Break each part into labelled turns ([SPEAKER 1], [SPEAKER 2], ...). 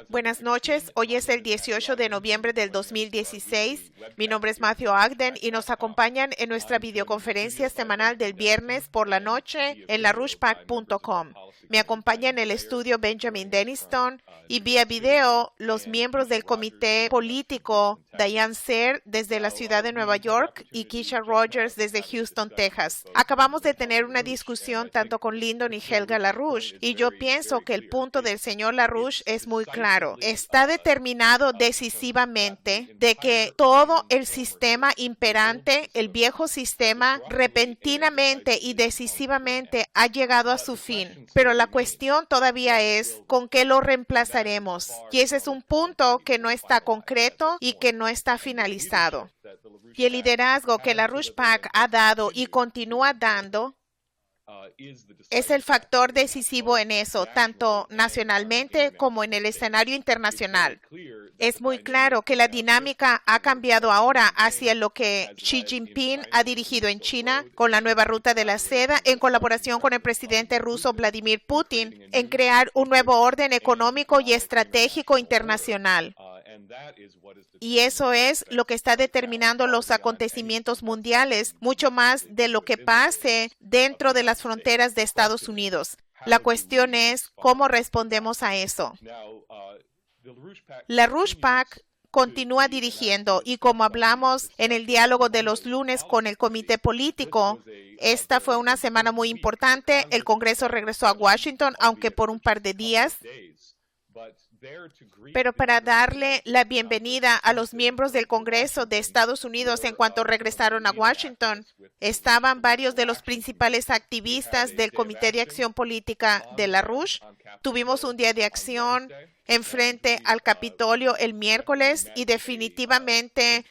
[SPEAKER 1] Buenas noches, hoy es el 18 de noviembre del 2016. Mi nombre es Matthew Ogden y nos acompañan en nuestra videoconferencia semanal del viernes por la noche en larouchepac.com. Me acompaña en el estudio Benjamin Denniston y vía video los miembros del comité político Diane Sayre desde la ciudad de Nueva York y Keisha Rogers desde Houston, Texas. Acabamos de tener una discusión tanto con Lyndon y Helga LaRouche y yo pienso que el punto del señor LaRouche es muy claro. Está determinado decisivamente de que todo el sistema imperante, el viejo sistema, repentinamente y decisivamente ha llegado a su fin. Pero la cuestión todavía es con qué lo reemplazaremos. Y ese es un punto que no está concreto y que no está finalizado. Y el liderazgo que LaRouche PAC ha dado y continúa dando es el factor decisivo en eso, tanto nacionalmente como en el escenario internacional. Es muy claro que la dinámica ha cambiado ahora hacia lo que Xi Jinping ha dirigido en China con la nueva ruta de la seda, en colaboración con el presidente ruso Vladimir Putin, en crear un nuevo orden económico y estratégico internacional. Y eso es lo que está determinando los acontecimientos mundiales, mucho más de lo que pase dentro de las fronteras de Estados Unidos. La cuestión es cómo respondemos a eso. LaRouche PAC continúa dirigiendo y como hablamos en el diálogo de los lunes con el comité político, esta fue una semana muy importante. El Congreso regresó a Washington, aunque por un par de días. Pero para darle la bienvenida a los miembros del Congreso de Estados Unidos en cuanto regresaron a Washington, estaban varios de los principales activistas del Comité de Acción Política de LaRouche. Tuvimos un día de acción enfrente al Capitolio el miércoles y definitivamente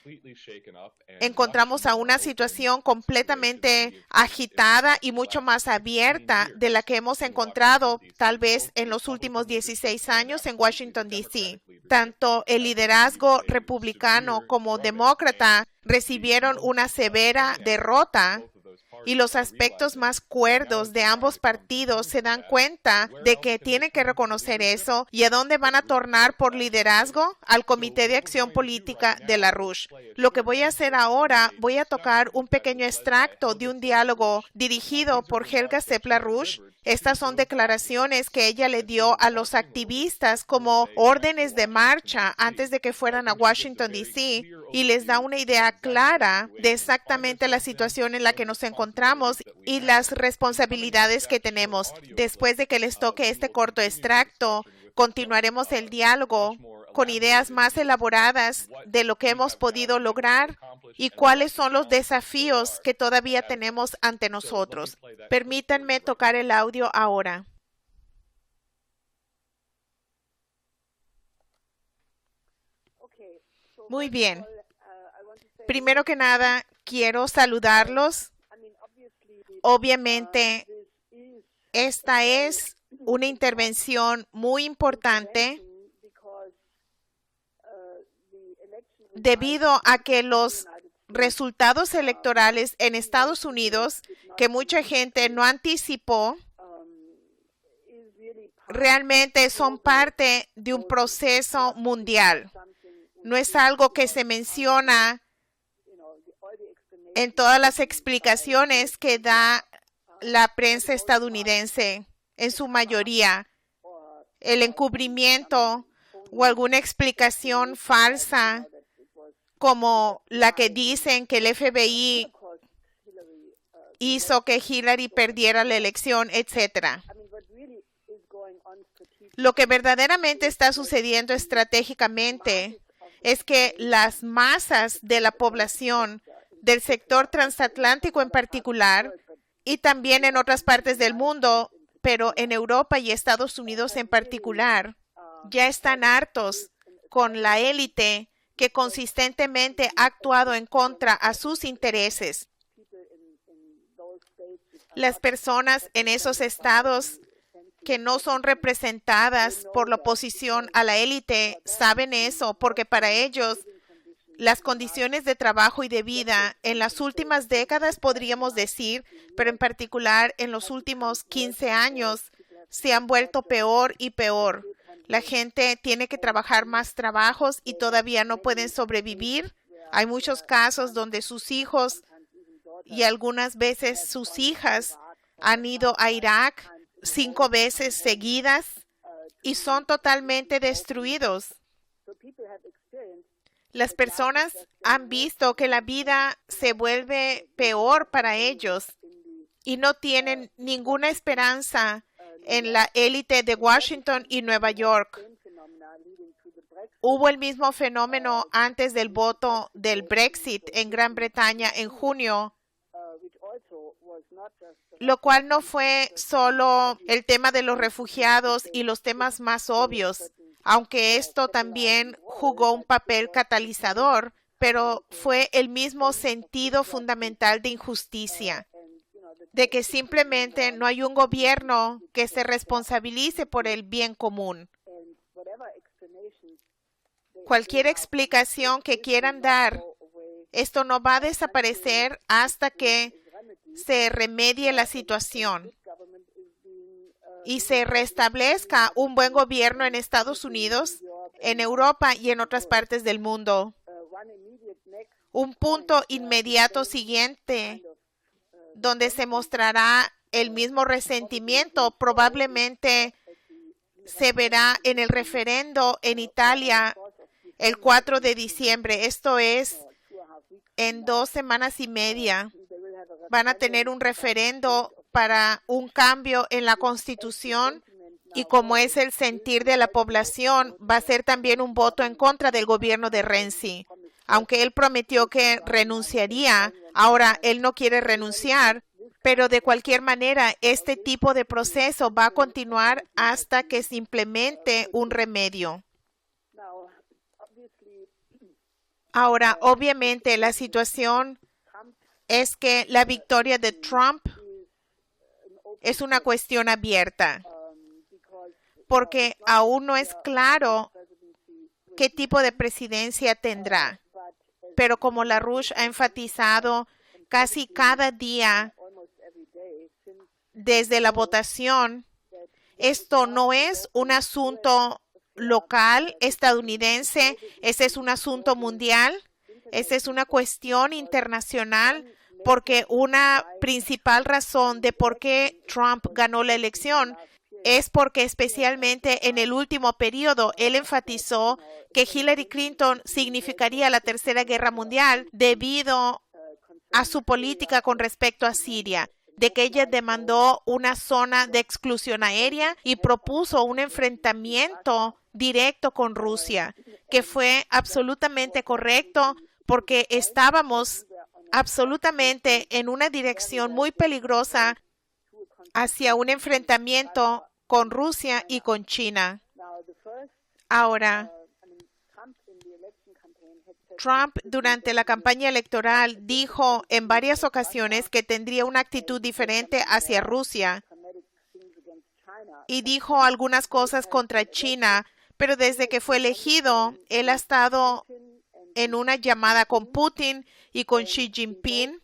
[SPEAKER 1] encontramos a una situación completamente agitada y mucho más abierta de la que hemos encontrado tal vez en los últimos 16 años en Washington, D.C. Tanto el liderazgo republicano como demócrata recibieron una severa derrota. Y los aspectos más cuerdos de ambos partidos se dan cuenta de que tienen que reconocer eso y a dónde van a tornar por liderazgo al Comité de Acción Política de LaRouche. Lo que voy a hacer ahora, voy a tocar un pequeño extracto de un diálogo dirigido por Helga Sepp-LaRouche. Estas son declaraciones que ella le dio a los activistas como órdenes de marcha antes de que fueran a Washington, D.C. y les da una idea clara de exactamente la situación en la que nos encontramos y las responsabilidades que tenemos. Después de que les toque este corto extracto, continuaremos el diálogo con ideas más elaboradas de lo que hemos podido lograr y cuáles son los desafíos que todavía tenemos ante nosotros. Permítanme tocar el audio ahora. Muy bien. Primero que nada, quiero saludarlos. Obviamente, esta es una intervención muy importante debido a que los resultados electorales en Estados Unidos, que mucha gente no anticipó, realmente son parte de un proceso mundial. No es algo que se menciona en todas las explicaciones que da la prensa estadounidense, en su mayoría. El encubrimiento o alguna explicación falsa como la que dicen que el FBI hizo que Hillary perdiera la elección, etc. Lo que verdaderamente está sucediendo estratégicamente es que las masas de la población del sector transatlántico en particular y también en otras partes del mundo, pero en Europa y Estados Unidos en particular, ya están hartos con la élite que consistentemente ha actuado en contra a sus intereses. Las personas en esos estados que no son representadas por la oposición a la élite saben eso, porque para ellos las condiciones de trabajo y de vida en las últimas décadas, podríamos decir, pero en particular en los últimos 15 años, se han vuelto peor y peor. La gente tiene que trabajar más trabajos y todavía no pueden sobrevivir. Hay muchos casos donde sus hijos y algunas veces sus hijas han ido a Irak 5 veces seguidas y son totalmente destruidos. Las personas han visto que la vida se vuelve peor para ellos y no tienen ninguna esperanza en la élite de Washington y Nueva York. Hubo el mismo fenómeno antes del voto del Brexit en Gran Bretaña en junio, lo cual no fue solo el tema de los refugiados y los temas más obvios, aunque esto también jugó un papel catalizador, pero fue el mismo sentido fundamental de injusticia, de que simplemente no hay un gobierno que se responsabilice por el bien común. Cualquier explicación que quieran dar, esto no va a desaparecer hasta que se remedie la situación y se restablezca un buen gobierno en Estados Unidos, en Europa y en otras partes del mundo. Un punto inmediato siguiente donde se mostrará el mismo resentimiento probablemente se verá en el referendo en Italia el 4 de diciembre. Esto es en 2 semanas y media. Van a tener un referendo para un cambio en la Constitución y como es el sentir de la población, va a ser también un voto en contra del gobierno de Renzi. Aunque él prometió que renunciaría, ahora él no quiere renunciar, pero de cualquier manera este tipo de proceso va a continuar hasta que se implemente un remedio. Ahora, obviamente, la situación es que la victoria de Trump es una cuestión abierta, porque aún no es claro qué tipo de presidencia tendrá. Pero como LaRouche ha enfatizado casi cada día desde la votación, esto no es un asunto local estadounidense, ese es un asunto mundial, esa es una cuestión internacional, porque una principal razón de por qué Trump ganó la elección es porque especialmente en el último periodo él enfatizó que Hillary Clinton significaría la Tercera Guerra Mundial debido a su política con respecto a Siria, de que ella demandó una zona de exclusión aérea y propuso un enfrentamiento directo con Rusia, que fue absolutamente correcto porque estábamos absolutamente en una dirección muy peligrosa hacia un enfrentamiento con Rusia y con China. Ahora, Trump durante la campaña electoral dijo en varias ocasiones que tendría una actitud diferente hacia Rusia y dijo algunas cosas contra China, pero desde que fue elegido, él ha estado en una llamada con Putin y con Xi Jinping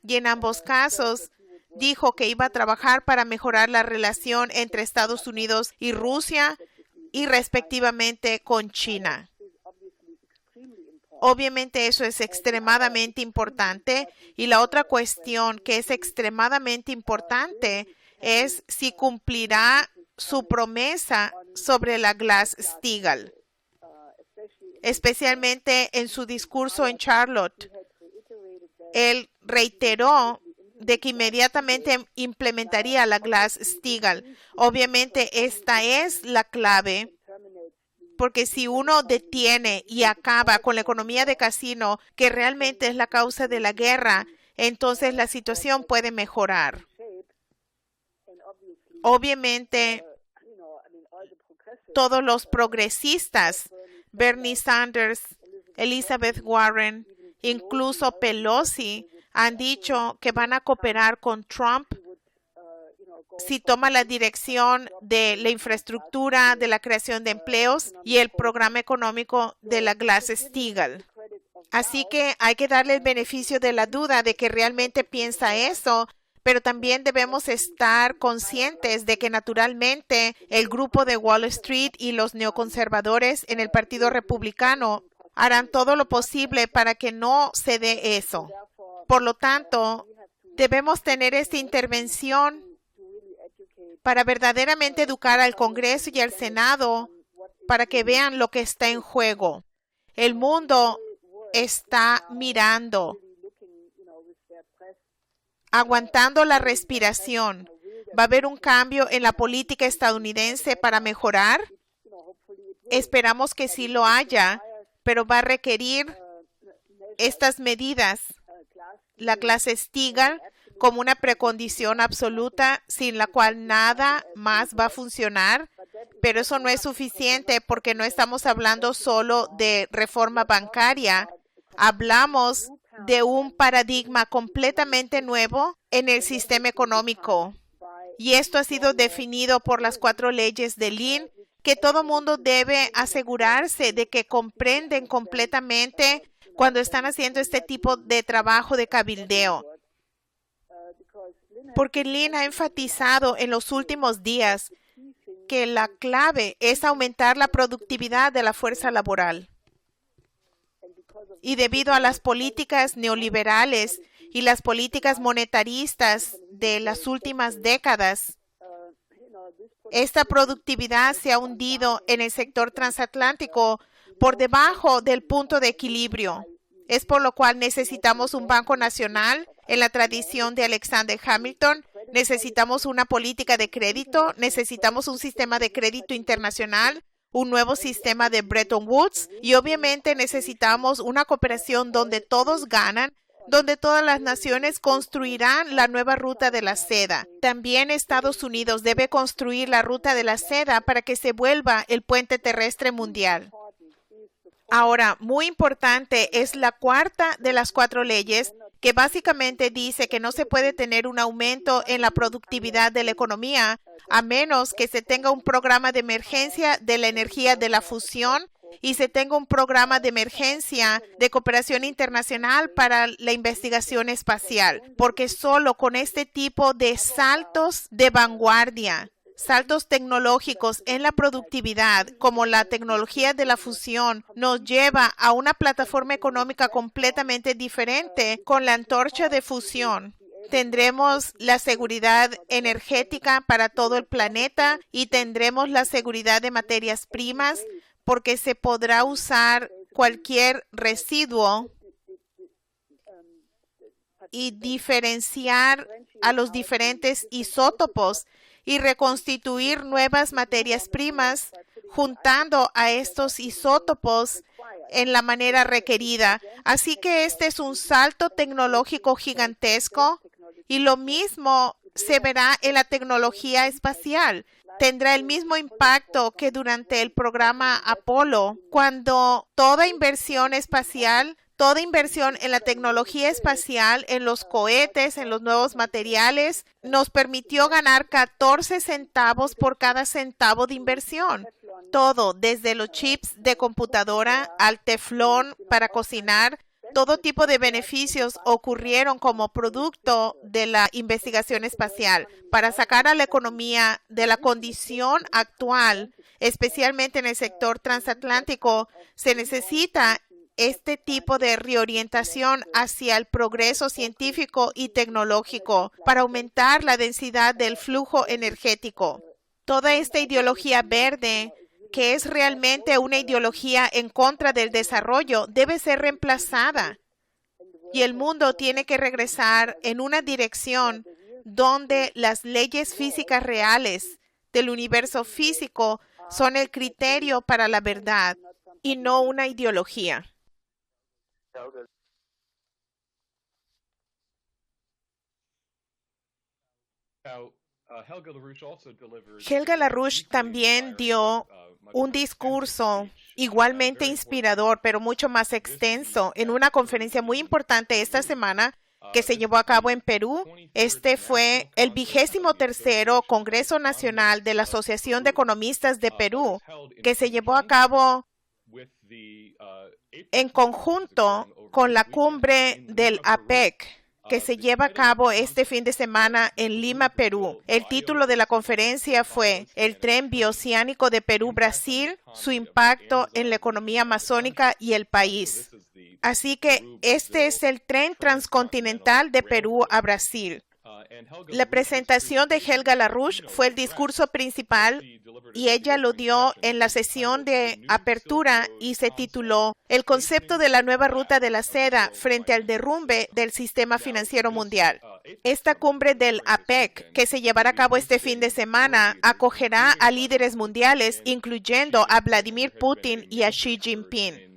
[SPEAKER 1] y en ambos casos dijo que iba a trabajar para mejorar la relación entre Estados Unidos y Rusia y respectivamente con China. Obviamente eso es extremadamente importante y la otra cuestión que es extremadamente importante es si cumplirá su promesa sobre la Glass-Steagall, especialmente en su discurso en Charlotte. Él reiteró de que inmediatamente implementaría la Glass-Steagall. Obviamente esta es la clave, porque si uno detiene y acaba con la economía de casino, que realmente es la causa de la guerra, entonces la situación puede mejorar. Obviamente, todos los progresistas, Bernie Sanders, Elizabeth Warren, incluso Pelosi, han dicho que van a cooperar con Trump si toma la dirección de la infraestructura, de la creación de empleos y el programa económico de la Glass-Steagall. Así que hay que darle el beneficio de la duda de que realmente piensa eso, pero también debemos estar conscientes de que naturalmente el grupo de Wall Street y los neoconservadores en el Partido Republicano harán todo lo posible para que no se dé eso. Por lo tanto, debemos tener esta intervención para verdaderamente educar al Congreso y al Senado para que vean lo que está en juego. El mundo está mirando, aguantando la respiración. ¿Va a haber un cambio en la política estadounidense para mejorar? Esperamos que sí lo haya, pero va a requerir estas medidas. La Glass-Steagall como una precondición absoluta sin la cual nada más va a funcionar, pero eso no es suficiente porque no estamos hablando solo de reforma bancaria, hablamos de un paradigma completamente nuevo en el sistema económico. Y esto ha sido definido por las 4 leyes de Lean, que todo mundo debe asegurarse de que comprenden completamente cuando están haciendo este tipo de trabajo de cabildeo. Porque Lean ha enfatizado en los últimos días que la clave es aumentar la productividad de la fuerza laboral. Y debido a las políticas neoliberales y las políticas monetaristas de las últimas décadas, esta productividad se ha hundido en el sector transatlántico por debajo del punto de equilibrio. Es por lo cual necesitamos un Banco Nacional en la tradición de Alexander Hamilton, necesitamos una política de crédito, necesitamos un sistema de crédito internacional, un nuevo sistema de Bretton Woods y obviamente necesitamos una cooperación donde todos ganan, donde todas las naciones construirán la nueva ruta de la seda. También Estados Unidos debe construir la ruta de la seda para que se vuelva el puente terrestre mundial. Ahora, muy importante es la 4ª de las 4 leyes que básicamente dice que no se puede tener un aumento en la productividad de la economía a menos que se tenga un programa de emergencia de la energía de la fusión y se tenga un programa de emergencia de cooperación internacional para la investigación espacial, porque solo con este tipo de saltos de vanguardia, saltos tecnológicos en la productividad, como la tecnología de la fusión, nos lleva a una plataforma económica completamente diferente con la antorcha de fusión. Tendremos la seguridad energética para todo el planeta y tendremos la seguridad de materias primas porque se podrá usar cualquier residuo y diferenciar a los diferentes isótopos y reconstituir nuevas materias primas juntando a estos isótopos en la manera requerida. Así que este es un salto tecnológico gigantesco y lo mismo se verá en la tecnología espacial. Tendrá el mismo impacto que durante el programa Apolo, cuando toda inversión espacial, toda inversión en la tecnología espacial, en los cohetes, en los nuevos materiales, nos permitió ganar 14 centavos por cada centavo de inversión. Todo, desde los chips de computadora al teflón para cocinar, todo tipo de beneficios ocurrieron como producto de la investigación espacial para sacar a la economía de la condición actual, especialmente en el sector transatlántico. Se necesita este tipo de reorientación hacia el progreso científico y tecnológico para aumentar la densidad del flujo energético. Toda esta ideología verde, que es realmente una ideología en contra del desarrollo, debe ser reemplazada. Y el mundo tiene que regresar en una dirección donde las leyes físicas reales del universo físico son el criterio para la verdad y no una ideología. Helga LaRouche también dio un discurso igualmente inspirador, pero mucho más extenso, en una conferencia muy importante esta semana que se llevó a cabo en Perú. Este fue el 23º Congreso Nacional de la Asociación de Economistas de Perú, que se llevó a cabo en conjunto con la cumbre del APEC que se lleva a cabo este fin de semana en Lima, Perú. El título de la conferencia fue El tren bioceánico de Perú-Brasil, su impacto en la economía amazónica y el país. Así que este es el tren transcontinental de Perú a Brasil. La presentación de Helga LaRouche fue el discurso principal y ella lo dio en la sesión de apertura y se tituló El concepto de la nueva ruta de la seda frente al derrumbe del sistema financiero mundial. Esta cumbre del APEC, que se llevará a cabo este fin de semana, acogerá a líderes mundiales, incluyendo a Vladimir Putin y a Xi Jinping.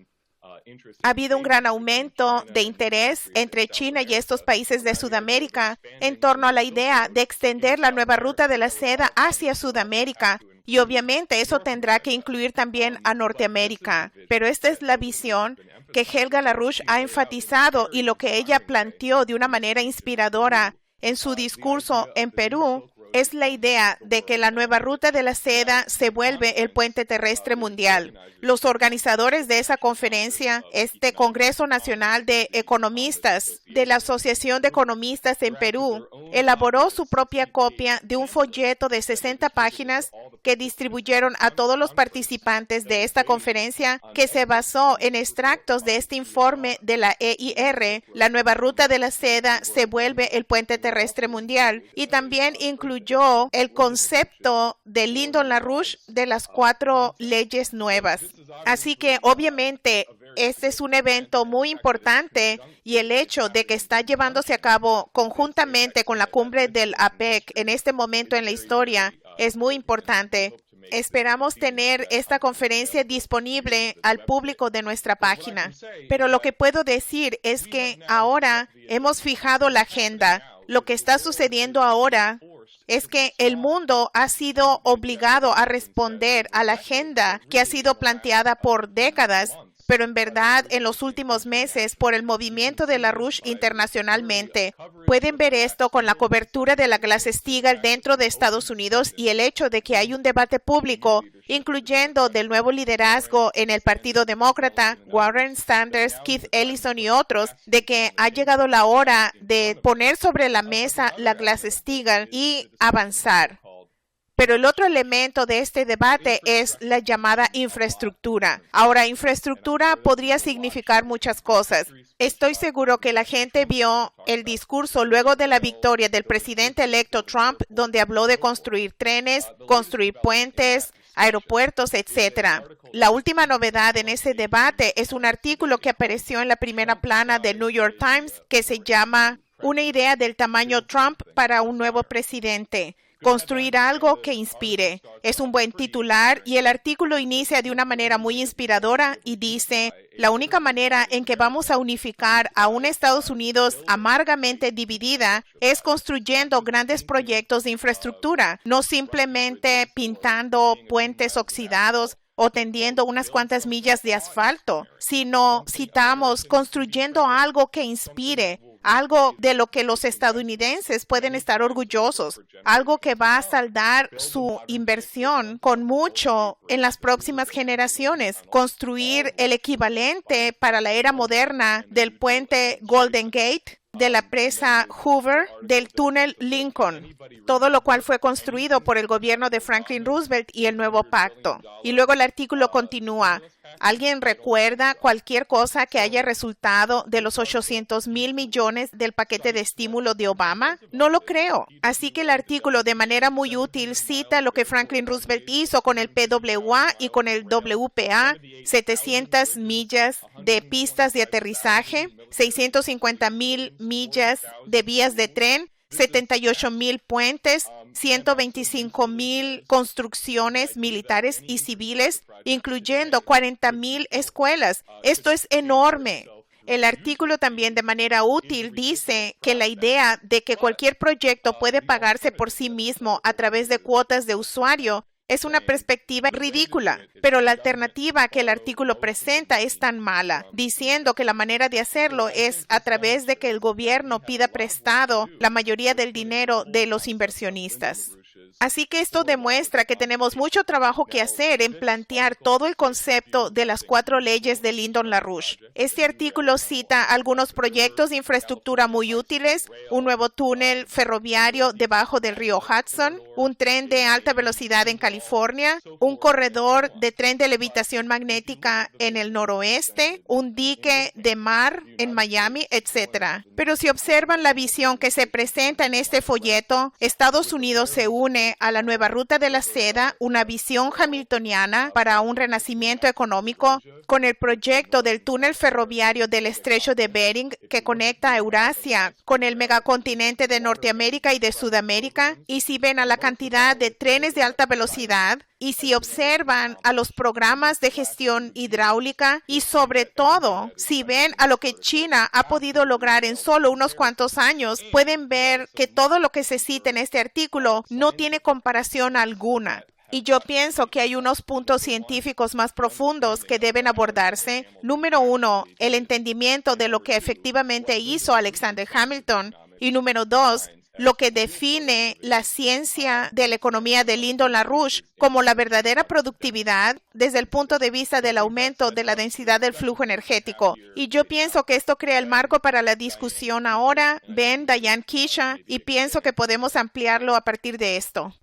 [SPEAKER 1] Ha habido un gran aumento de interés entre China y estos países de Sudamérica en torno a la idea de extender la nueva ruta de la seda hacia Sudamérica y obviamente eso tendrá que incluir también a Norteamérica. Pero esta es la visión que Helga LaRouche ha enfatizado y lo que ella planteó de una manera inspiradora en su discurso en Perú es la idea de que la nueva ruta de la seda se vuelve el puente terrestre mundial. Los organizadores de esa conferencia, este Congreso Nacional de Economistas de la Asociación de Economistas en Perú, elaboró su propia copia de un folleto de 60 páginas que distribuyeron a todos los participantes de esta conferencia, que se basó en extractos de este informe de la EIR. La nueva ruta de la seda se vuelve el puente terrestre mundial y también incluyó el concepto de Lyndon LaRouche de las 4 leyes nuevas. Así que obviamente este es un evento muy importante y el hecho de que está llevándose a cabo conjuntamente con la cumbre del APEC en este momento en la historia es muy importante. Esperamos tener esta conferencia disponible al público de nuestra página. Pero lo que puedo decir es que ahora hemos fijado la agenda. Lo que está sucediendo ahora es que el mundo ha sido obligado a responder a la agenda que ha sido planteada por décadas, pero en verdad en los últimos meses por el movimiento de LaRouche internacionalmente. Pueden ver esto con la cobertura de la Glass-Steagall dentro de Estados Unidos y el hecho de que hay un debate público, incluyendo del nuevo liderazgo en el Partido Demócrata, Warren Sanders, Keith Ellison y otros, de que ha llegado la hora de poner sobre la mesa la Glass-Steagall y avanzar. Pero el otro elemento de este debate es la llamada infraestructura. Ahora, infraestructura podría significar muchas cosas. Estoy seguro que la gente vio el discurso luego de la victoria del presidente electo Trump, donde habló de construir trenes, construir puentes, aeropuertos, etc. La última novedad en ese debate es un artículo que apareció en la primera plana del New York Times que se llama Una idea del tamaño Trump para un nuevo presidente. Construir algo que inspire. Es un buen titular y el artículo inicia de una manera muy inspiradora y dice, la única manera en que vamos a unificar a un Estados Unidos amargamente dividida es construyendo grandes proyectos de infraestructura, no simplemente pintando puentes oxidados o tendiendo unas cuantas millas de asfalto, sino, citamos, construyendo algo que inspire, algo de lo que los estadounidenses pueden estar orgullosos, algo que va a saldar su inversión con mucho en las próximas generaciones, construir el equivalente para la era moderna del puente Golden Gate, de la presa Hoover, del túnel Lincoln, todo lo cual fue construido por el gobierno de Franklin Roosevelt y el nuevo pacto. Y luego el artículo continúa. ¿Alguien recuerda cualquier cosa que haya resultado de los 800,000 millones del paquete de estímulo de Obama? No lo creo. Así que el artículo de manera muy útil cita lo que Franklin Roosevelt hizo con el PWA y con el WPA, 700 millas de pistas de aterrizaje, 650,000 millas de vías de tren, 78,000 puentes, 125,000 construcciones militares y civiles, incluyendo 40,000 escuelas. Esto es enorme. El artículo también de manera útil dice que la idea de que cualquier proyecto puede pagarse por sí mismo a través de cuotas de usuario es una perspectiva ridícula, pero la alternativa que el artículo presenta es tan mala, diciendo que la manera de hacerlo es a través de que el gobierno pida prestado la mayoría del dinero de los inversionistas. Así que esto demuestra que tenemos mucho trabajo que hacer en plantear todo el concepto de las 4 leyes de Lyndon LaRouche. Este artículo cita algunos proyectos de infraestructura muy útiles, un nuevo túnel ferroviario debajo del río Hudson, un tren de alta velocidad en California, un corredor de tren de levitación magnética en el noroeste, un dique de mar en Miami, etc. Pero si observan la visión que se presenta en este folleto, Estados Unidos se une a la nueva ruta de la seda, una visión hamiltoniana para un renacimiento económico, con el proyecto del túnel ferroviario del estrecho de Bering que conecta a Eurasia con el megacontinente de Norteamérica y de Sudamérica. Y si ven a la cantidad de trenes de alta velocidad, y si observan a los programas de gestión hidráulica y sobre todo, si ven a lo que China ha podido lograr en solo unos cuantos años, pueden ver que todo lo que se cita en este artículo no tiene comparación alguna. Y yo pienso que hay unos puntos científicos más profundos que deben abordarse. Número 1, el entendimiento de lo que efectivamente hizo Alexander Hamilton. Y número 2, lo que define la ciencia de la economía de Lyndon LaRouche como la verdadera productividad desde el punto de vista del aumento de la densidad del flujo energético. Y yo pienso que esto crea el marco para la discusión ahora, Ben, Diane, Keisha, y pienso que podemos ampliarlo a partir de esto.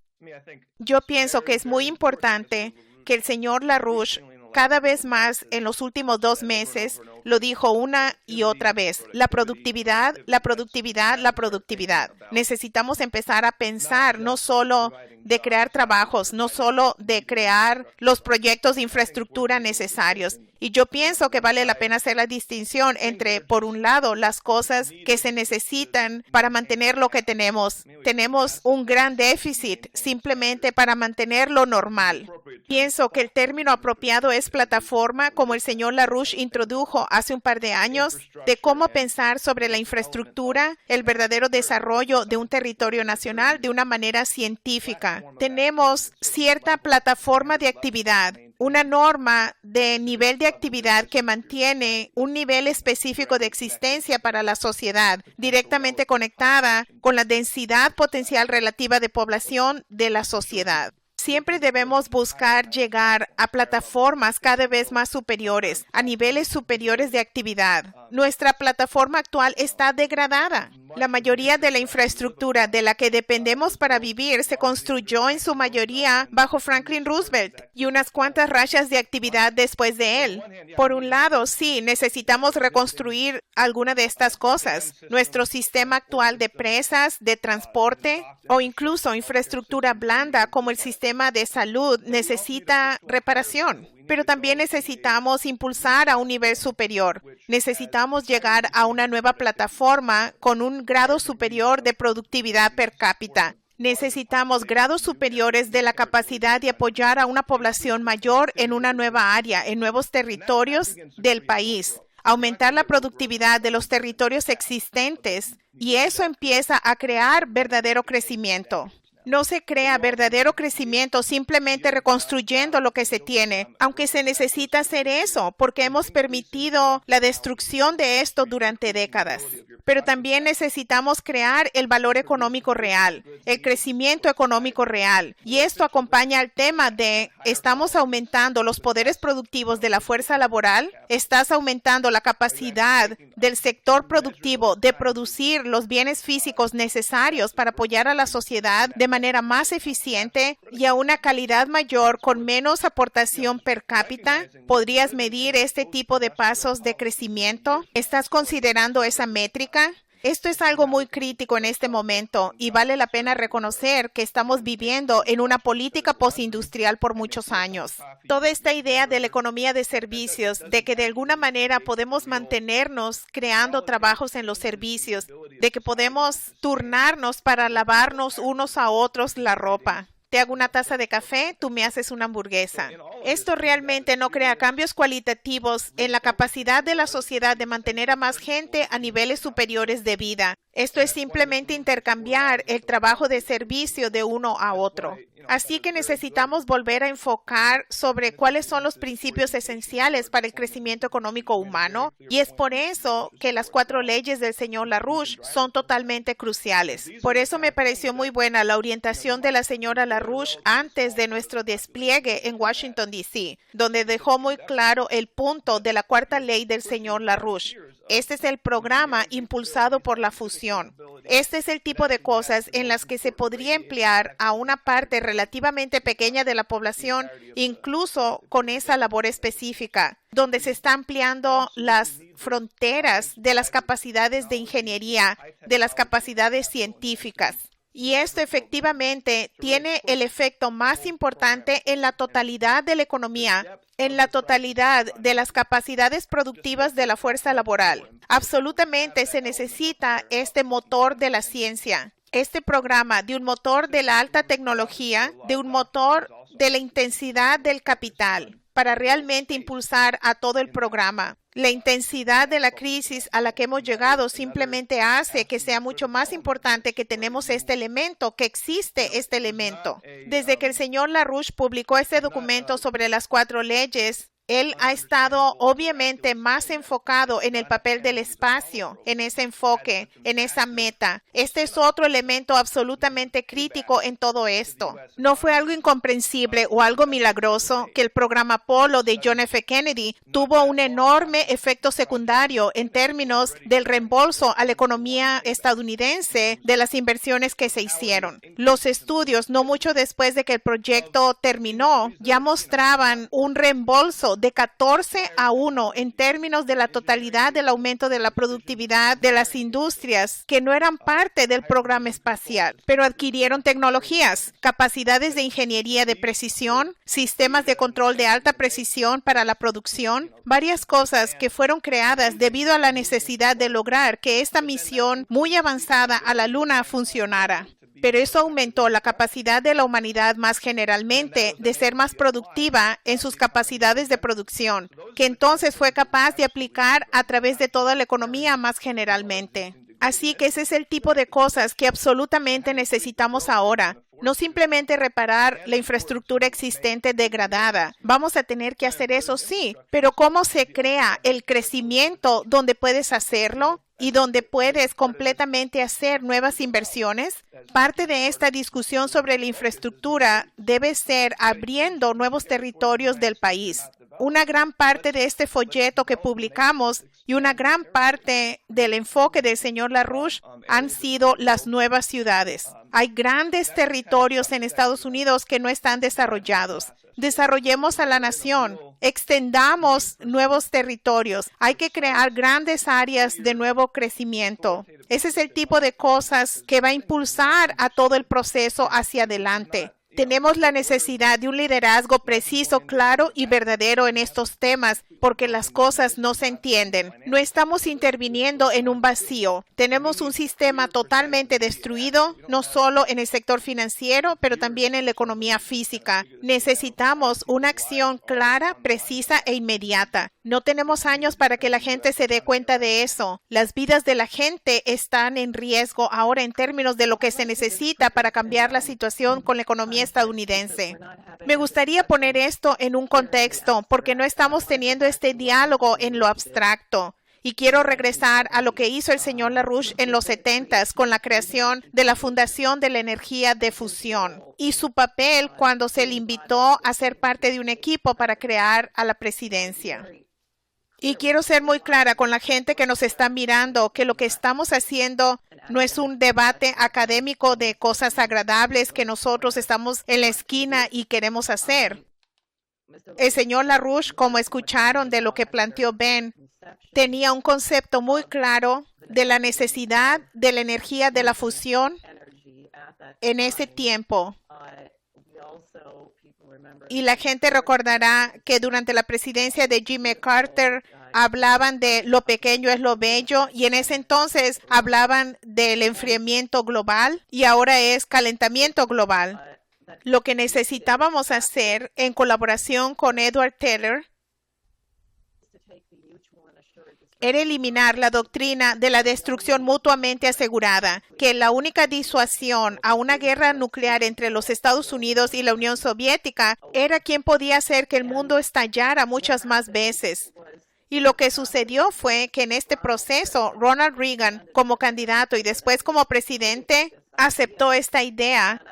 [SPEAKER 1] Yo pienso que es muy importante que el señor LaRouche cada vez más en los últimos 2 meses lo dijo una y otra vez. La productividad, la productividad, la productividad. Necesitamos empezar a pensar no solo de crear trabajos, no solo de crear los proyectos de infraestructura necesarios. Y yo pienso que vale la pena hacer la distinción entre, por un lado, las cosas que se necesitan para mantener lo que tenemos. Tenemos un gran déficit simplemente para mantener lo normal. Pienso que el término apropiado es plataforma, como el señor LaRouche introdujo hace un par de años, de cómo pensar sobre la infraestructura, el verdadero desarrollo de un territorio nacional de una manera científica. Tenemos cierta plataforma de actividad, una norma de nivel de actividad que mantiene un nivel específico de existencia para la sociedad, directamente conectada con la densidad potencial relativa de población de la sociedad. Siempre debemos buscar llegar a plataformas cada vez más superiores, a niveles superiores de actividad. Nuestra plataforma actual está degradada. La mayoría de la infraestructura de la que dependemos para vivir se construyó en su mayoría bajo Franklin Roosevelt y unas cuantas rachas de actividad después de él. Por un lado, sí, necesitamos reconstruir alguna de estas cosas. Nuestro sistema actual de presas, de transporte o incluso infraestructura blanda como el sistema de salud necesita reparación. Pero también necesitamos impulsar a un nivel superior. Necesitamos llegar a una nueva plataforma con un grado superior de productividad per cápita. Necesitamos grados superiores de la capacidad de apoyar a una población mayor en una nueva área, en nuevos territorios del país. Aumentar la productividad de los territorios existentes y eso empieza a crear verdadero crecimiento. No se crea verdadero crecimiento simplemente reconstruyendo lo que se tiene, aunque se necesita hacer eso porque hemos permitido la destrucción de esto durante décadas. Pero también necesitamos crear el valor económico real, el crecimiento económico real. Y esto acompaña al tema de ¿estamos aumentando los poderes productivos de la fuerza laboral? ¿Estás aumentando la capacidad del sector productivo de producir los bienes físicos necesarios para apoyar a la sociedad de manera más eficiente y a una calidad mayor con menos aportación per cápita? ¿Podrías medir este tipo de pasos de crecimiento? ¿Estás considerando esa métrica? Esto es algo muy crítico en este momento y vale la pena reconocer que estamos viviendo en una política postindustrial por muchos años. Toda esta idea de la economía de servicios, de que de alguna manera podemos mantenernos creando trabajos en los servicios, de que podemos turnarnos para lavarnos unos a otros la ropa. Te hago una taza de café, tú me haces una hamburguesa. Esto realmente no crea cambios cualitativos en la capacidad de la sociedad de mantener a más gente a niveles superiores de vida. Esto es simplemente intercambiar el trabajo de servicio de uno a otro. Así que necesitamos volver a enfocar sobre cuáles son los principios esenciales para el crecimiento económico humano, y es por eso que las 4 leyes del señor LaRouche son totalmente cruciales. Por eso me pareció muy buena la orientación de la señora LaRouche antes de nuestro despliegue en Washington, D.C., donde dejó muy claro el punto de la 4ª ley del señor LaRouche. Este es el programa impulsado por la fusión. Este es el tipo de cosas en las que se podría emplear a una parte relativamente pequeña de la población, incluso con esa labor específica, donde se está ampliando las fronteras de las capacidades de ingeniería, de las capacidades científicas. Y esto efectivamente tiene el efecto más importante en la totalidad de la economía, en la totalidad de las capacidades productivas de la fuerza laboral. Absolutamente se necesita este motor de la ciencia, este programa de un motor de la alta tecnología, de un motor de la intensidad del capital, para realmente impulsar a todo el programa. La intensidad de la crisis a la que hemos llegado simplemente hace que sea mucho más importante que tenemos este elemento, que existe este elemento. Desde que el señor LaRouche publicó este documento sobre las 4 leyes, él ha estado obviamente más enfocado en el papel del espacio, en ese enfoque, en esa meta. Este es otro elemento absolutamente crítico en todo esto. No fue algo incomprensible o algo milagroso que el programa Apolo de John F. Kennedy tuvo un enorme efecto secundario en términos del reembolso a la economía estadounidense de las inversiones que se hicieron. Los estudios, no mucho después de que el proyecto terminó, ya mostraban un reembolso de 14-1 en términos de la totalidad del aumento de la productividad de las industrias que no eran parte del programa espacial, pero adquirieron tecnologías, capacidades de ingeniería de precisión, sistemas de control de alta precisión para la producción, varias cosas que fueron creadas debido a la necesidad de lograr que esta misión muy avanzada a la Luna funcionara. Pero eso aumentó la capacidad de la humanidad más generalmente de ser más productiva en sus capacidades de producción, que entonces fue capaz de aplicar a través de toda la economía más generalmente. Así que ese es el tipo de cosas que absolutamente necesitamos ahora. No simplemente reparar la infraestructura existente degradada. Vamos a tener que hacer eso, sí, pero ¿cómo se crea el crecimiento donde puedes hacerlo y donde puedes completamente hacer nuevas inversiones? Parte de esta discusión sobre la infraestructura debe ser abriendo nuevos territorios del país. Una gran parte de este folleto que publicamos y una gran parte del enfoque del señor LaRouche han sido las nuevas ciudades. Hay grandes territorios en Estados Unidos que no están desarrollados. Desarrollemos a la nación, extendamos nuevos territorios. Hay que crear grandes áreas de nuevo crecimiento. Ese es el tipo de cosas que va a impulsar a todo el proceso hacia adelante. Tenemos la necesidad de un liderazgo preciso, claro y verdadero en estos temas, porque las cosas no se entienden. No estamos interviniendo en un vacío. Tenemos un sistema totalmente destruido, no solo en el sector financiero, pero también en la economía física. Necesitamos una acción clara, precisa e inmediata. No tenemos años para que la gente se dé cuenta de eso. Las vidas de la gente están en riesgo ahora en términos de lo que se necesita para cambiar la situación con la economía estadounidense. Me gustaría poner esto en un contexto porque no estamos teniendo este diálogo en lo abstracto. Y quiero regresar a lo que hizo el señor LaRouche en los 70s con la creación de la Fundación de la Energía de Fusión y su papel cuando se le invitó a ser parte de un equipo para crear a la presidencia. Y quiero ser muy clara con la gente que nos está mirando que lo que estamos haciendo no es un debate académico de cosas agradables que nosotros estamos en la esquina y queremos hacer. El señor LaRouche, como escucharon de lo que planteó Ben, tenía un concepto muy claro de la necesidad de la energía de la fusión en ese tiempo. Y la gente recordará que durante la presidencia de Jimmy Carter hablaban de lo pequeño es lo bello y en ese entonces hablaban del enfriamiento global y ahora es calentamiento global. Lo que necesitábamos hacer en colaboración con Edward Teller era eliminar la doctrina de la destrucción mutuamente asegurada, que la única disuasión a una guerra nuclear entre los Estados Unidos y la Unión Soviética era quien podía hacer que el mundo estallara muchas más veces. Y lo que sucedió fue que en este proceso, Ronald Reagan, como candidato y después como presidente, aceptó esta idea.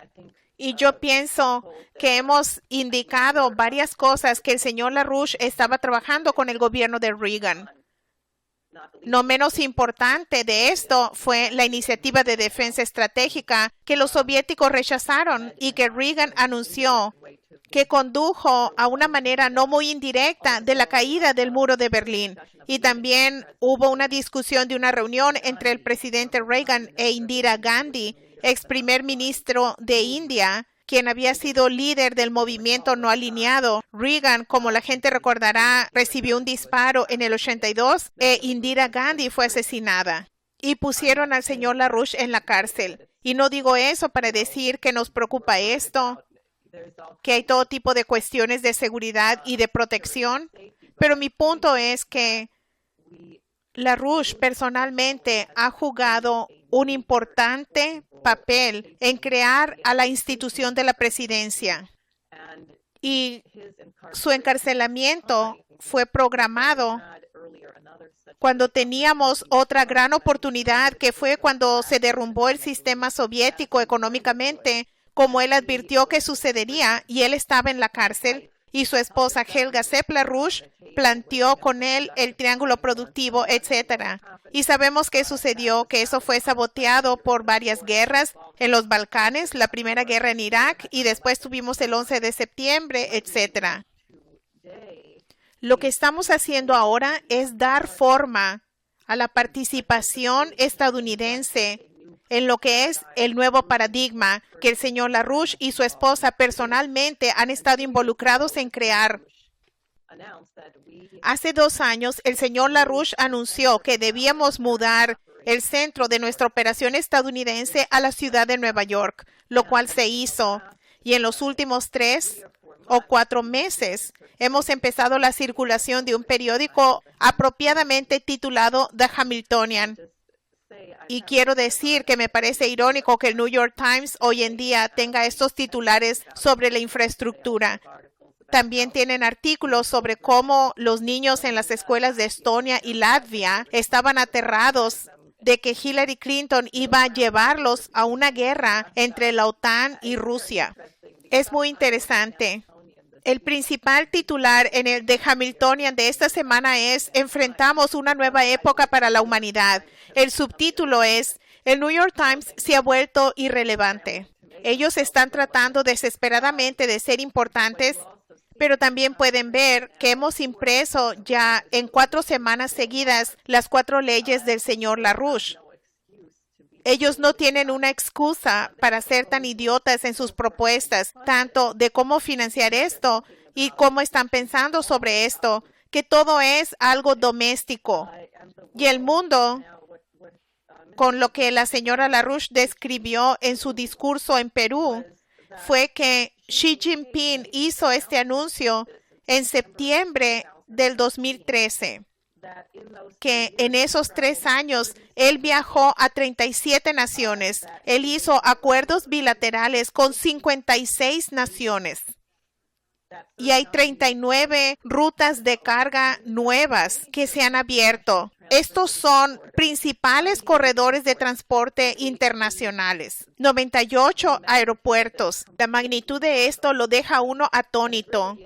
[SPEAKER 1] Y yo pienso que hemos indicado varias cosas que el señor LaRouche estaba trabajando con el gobierno de Reagan. No menos importante de esto fue la iniciativa de defensa estratégica que los soviéticos rechazaron y que Reagan anunció, que condujo a una manera no muy indirecta de la caída del muro de Berlín. Y también hubo una discusión de una reunión entre el presidente Reagan e Indira Gandhi, ex primer ministro de India, quien había sido líder del movimiento no alineado. Reagan, como la gente recordará, recibió un disparo en el 82 e Indira Gandhi fue asesinada. Y pusieron al señor LaRouche en la cárcel. Y no digo eso para decir que nos preocupa esto, que hay todo tipo de cuestiones de seguridad y de protección, pero mi punto es que LaRouche personalmente ha jugado un importante papel en crear a la institución de la presidencia y su encarcelamiento fue programado cuando teníamos otra gran oportunidad, que fue cuando se derrumbó el sistema soviético económicamente, como él advirtió que sucedería, y él estaba en la cárcel. Y su esposa Helga Sepp LaRouche planteó con él el triángulo productivo, etc. Y sabemos qué sucedió, que eso fue saboteado por varias guerras en los Balcanes, la primera guerra en Irak, y después tuvimos el 11 de septiembre, etc. Lo que estamos haciendo ahora es dar forma a la participación estadounidense en lo que es el nuevo paradigma que el señor LaRouche y su esposa personalmente han estado involucrados en crear. Hace 2 años, el señor LaRouche anunció que debíamos mudar el centro de nuestra operación estadounidense a la ciudad de Nueva York, lo cual se hizo. Y en los últimos 3 o 4 meses, hemos empezado la circulación de un periódico apropiadamente titulado The Hamiltonian. Y quiero decir que me parece irónico que el New York Times hoy en día tenga estos titulares sobre la infraestructura. También tienen artículos sobre cómo los niños en las escuelas de Estonia y Latvia estaban aterrados de que Hillary Clinton iba a llevarlos a una guerra entre la OTAN y Rusia. Es muy interesante. El principal titular en el The Hamiltonian de esta semana es "Enfrentamos una nueva época para la humanidad". El subtítulo es "El New York Times se ha vuelto irrelevante". Ellos están tratando desesperadamente de ser importantes, pero también pueden ver que hemos impreso ya en 4 semanas seguidas las 4 leyes del señor LaRouche. Ellos no tienen una excusa para ser tan idiotas en sus propuestas, tanto de cómo financiar esto y cómo están pensando sobre esto, que todo es algo doméstico. Y el mundo, con lo que la señora LaRouche describió en su discurso en Perú, fue que Xi Jinping hizo este anuncio en septiembre del 2013. Que en esos 3 años él viajó a 37 naciones. Él hizo acuerdos bilaterales con 56 naciones. Y hay 39 rutas de carga nuevas que se han abierto. Estos son principales corredores de transporte internacionales. 98 aeropuertos. La magnitud de esto lo deja uno atónito.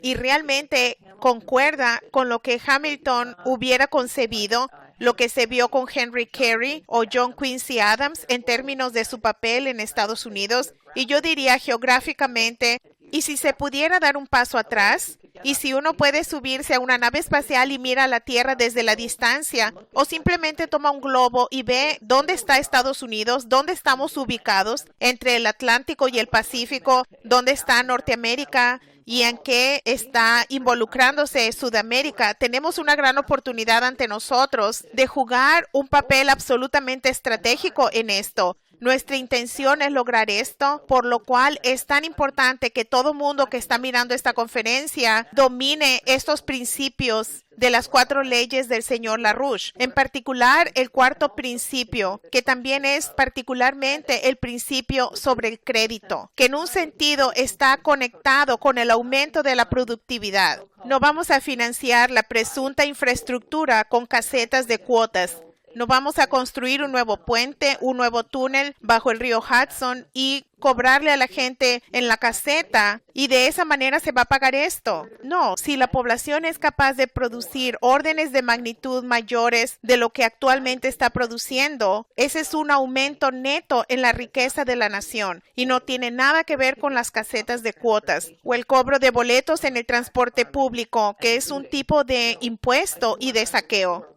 [SPEAKER 1] Y realmente concuerda con lo que Hamilton hubiera concebido, lo que se vio con Henry Carey o John Quincy Adams en términos de su papel en Estados Unidos. Y yo diría geográficamente, y si se pudiera dar un paso atrás, y si uno puede subirse a una nave espacial y mira a la Tierra desde la distancia, o simplemente toma un globo y ve dónde está Estados Unidos, dónde estamos ubicados entre el Atlántico y el Pacífico, dónde está Norteamérica, y en qué está involucrándose Sudamérica, tenemos una gran oportunidad ante nosotros de jugar un papel absolutamente estratégico en esto. Nuestra intención es lograr esto, por lo cual es tan importante que todo mundo que está mirando esta conferencia domine estos principios de las 4 leyes del señor LaRouche. En particular, el cuarto principio, que también es particularmente el principio sobre el crédito, que en un sentido está conectado con el aumento de la productividad. No vamos a financiar la presunta infraestructura con casetas de cuotas. No vamos a construir un nuevo puente, un nuevo túnel bajo el río Hudson y cobrarle a la gente en la caseta y de esa manera se va a pagar esto. No, si la población es capaz de producir órdenes de magnitud mayores de lo que actualmente está produciendo, ese es un aumento neto en la riqueza de la nación y no tiene nada que ver con las casetas de cuotas o el cobro de boletos en el transporte público, que es un tipo de impuesto y de saqueo.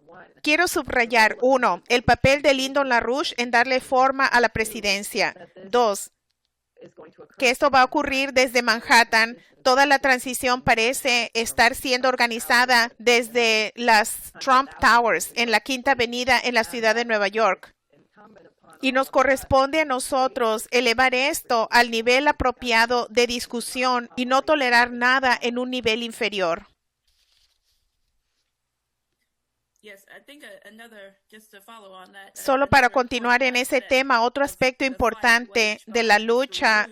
[SPEAKER 1] Quiero subrayar, 1, el papel de Lyndon LaRouche en darle forma a la presidencia. 2, que esto va a ocurrir desde Manhattan. Toda la transición parece estar siendo organizada desde las Trump Towers en la Quinta Avenida en la ciudad de Nueva York. Y nos corresponde a nosotros elevar esto al nivel apropiado de discusión y no tolerar nada en un nivel inferior. Solo para continuar en ese tema, otro aspecto importante de la lucha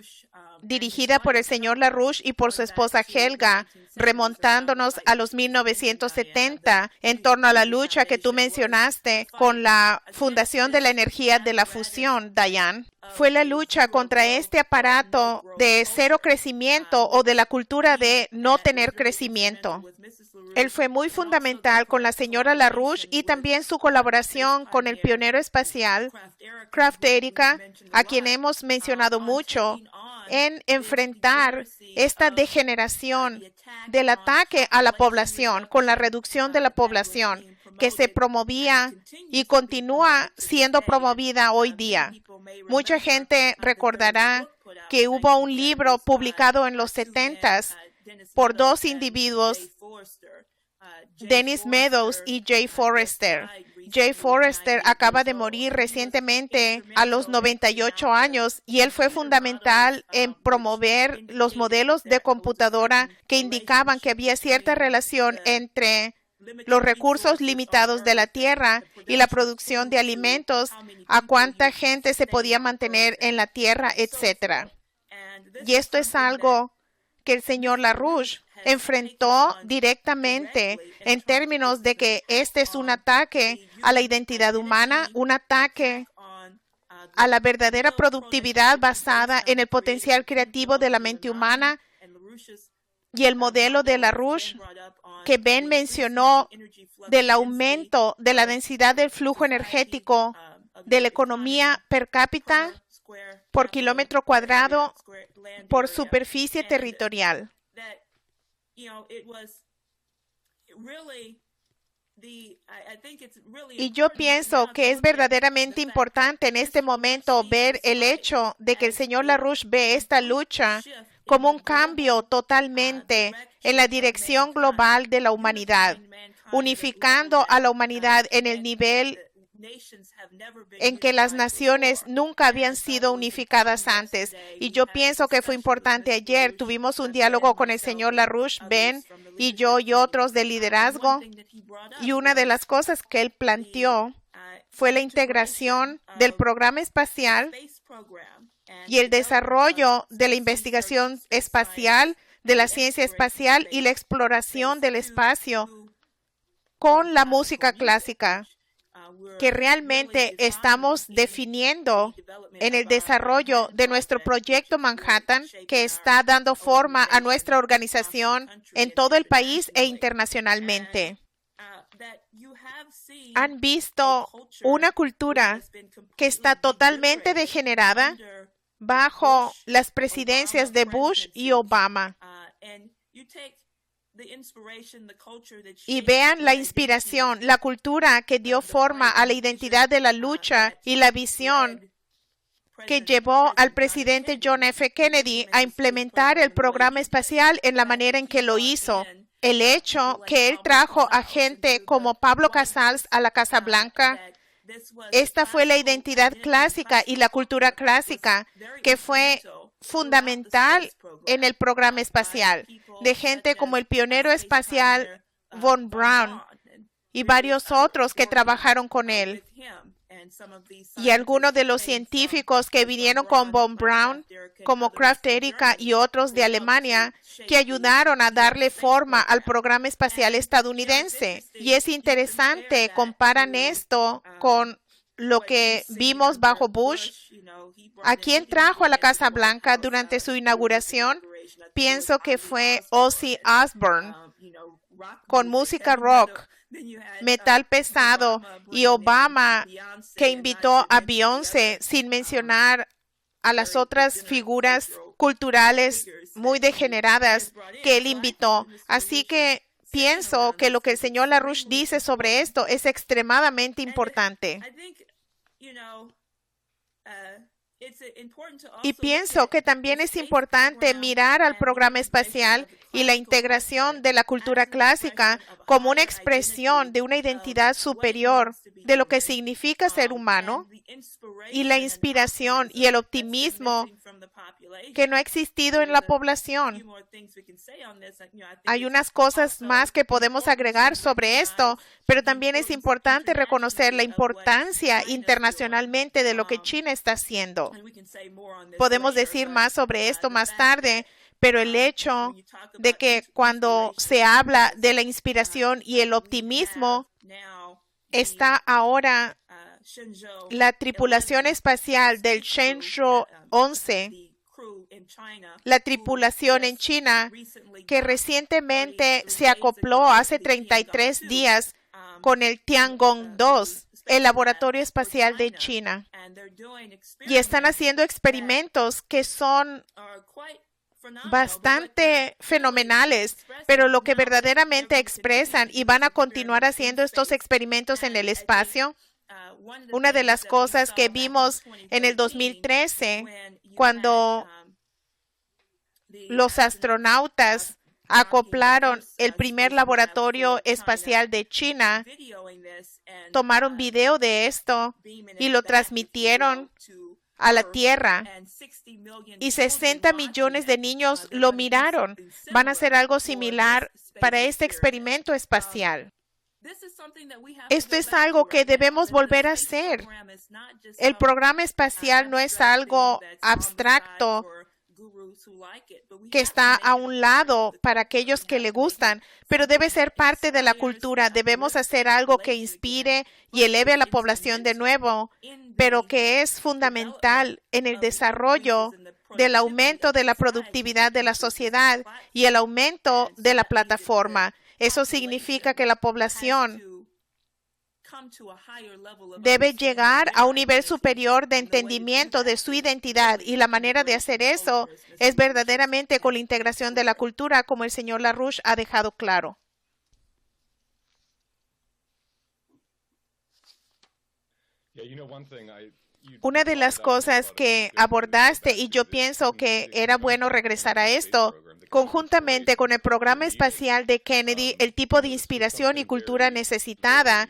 [SPEAKER 1] dirigida por el señor LaRouche y por su esposa Helga, remontándonos a los 1970, en torno a la lucha que tú mencionaste con la Fundación de la Energía de la Fusión, Diane, fue la lucha contra este aparato de cero crecimiento o de la cultura de no tener crecimiento. Él fue muy fundamental con la señora LaRouche y también su colaboración con el pionero espacial, Kraft Erika, a quien hemos mencionado mucho, en enfrentar esta degeneración del ataque a la población, con la reducción de la población que se promovía y continúa siendo promovida hoy día. Mucha gente recordará que hubo un libro publicado en los 70s por 2 individuos, Dennis Meadows y Jay Forrester. Jay Forrester acaba de morir recientemente a los 98 años y él fue fundamental en promover los modelos de computadora que indicaban que había cierta relación entre los recursos limitados de la tierra y la producción de alimentos, a cuánta gente se podía mantener en la tierra, etc. Y esto es algo que el señor LaRouche enfrentó directamente en términos de que este es un ataque a la identidad humana, un ataque a la verdadera productividad basada en el potencial creativo de la mente humana. Y el modelo de LaRouche que Ben mencionó del aumento de la densidad del flujo energético de la economía per cápita por kilómetro cuadrado por superficie territorial. Y yo pienso que es verdaderamente importante en este momento ver el hecho de que el señor LaRouche ve esta lucha como un cambio totalmente en la dirección global de la humanidad, unificando a la humanidad en el nivel en que las naciones nunca habían sido unificadas antes. Y yo pienso que fue importante ayer. Tuvimos un diálogo con el señor LaRouche, Ben y yo y otros de liderazgo. Y una de las cosas que él planteó fue la integración del programa espacial y el desarrollo de la investigación espacial, de la ciencia espacial y la exploración del espacio con la música clásica, que realmente estamos definiendo en el desarrollo de nuestro proyecto Manhattan, que está dando forma a nuestra organización en todo el país e internacionalmente. Han visto una cultura que está totalmente degenerada bajo las presidencias de Bush y Obama. Y vean la inspiración, la cultura que dio forma a la identidad de la lucha y la visión que llevó al presidente John F. Kennedy a implementar el programa espacial en la manera en que lo hizo. El hecho que él trajo a gente como Pablo Casals a la Casa Blanca, Esta fue la identidad clásica y la cultura clásica que fue fundamental en el programa espacial, de gente como el pionero espacial Von Braun y varios otros que trabajaron con él. Y algunos de los científicos que vinieron con Von Braun, como Kraft Erika y otros de Alemania, que ayudaron a darle forma al programa espacial estadounidense. Y es interesante, comparan esto con lo que vimos bajo Bush. ¿A quién trajo a la Casa Blanca durante su inauguración? Pienso que fue Ozzy Osbourne, con música rock, metal pesado, y Obama, que invitó a Beyoncé, sin mencionar a las otras figuras culturales muy degeneradas que él invitó. Así que pienso que lo que el señor LaRouche dice sobre esto es extremadamente importante. Y pienso que también es importante mirar al programa espacial y la integración de la cultura clásica como una expresión de una identidad superior de lo que significa ser humano, y la inspiración y el optimismo que no ha existido en la población. Hay unas cosas más que podemos agregar sobre esto, pero también es importante reconocer la importancia internacionalmente de lo que China está haciendo. Podemos decir más sobre esto más tarde, pero el hecho de que cuando se habla de la inspiración y el optimismo, está ahora la tripulación espacial del Shenzhou 11, la tripulación en China, que recientemente se acopló hace 33 días con el Tiangong 2, el laboratorio espacial de China. Y están haciendo experimentos que son bastante fenomenales, pero lo que verdaderamente expresan, y van a continuar haciendo estos experimentos en el espacio. Una de las cosas que vimos en el 2013, cuando los astronautas acoplaron el primer laboratorio espacial de China, tomaron video de esto y lo transmitieron a la Tierra, y 60 millones de niños lo miraron. Van a hacer algo similar para este experimento espacial. Esto es algo que debemos volver a hacer. El programa espacial no es algo abstracto que está a un lado para aquellos que le gustan, pero debe ser parte de la cultura. Debemos hacer algo que inspire y eleve a la población de nuevo, pero que es fundamental en el desarrollo del aumento de la productividad de la sociedad y el aumento de la plataforma. Eso significa que la población debe llegar a un nivel superior de entendimiento de su identidad, y la manera de hacer eso es verdaderamente con la integración de la cultura, como el señor LaRouche ha dejado claro. Una de las cosas que abordaste, y yo pienso que era bueno regresar a esto, conjuntamente con el programa espacial de Kennedy, el tipo de inspiración y cultura necesitada,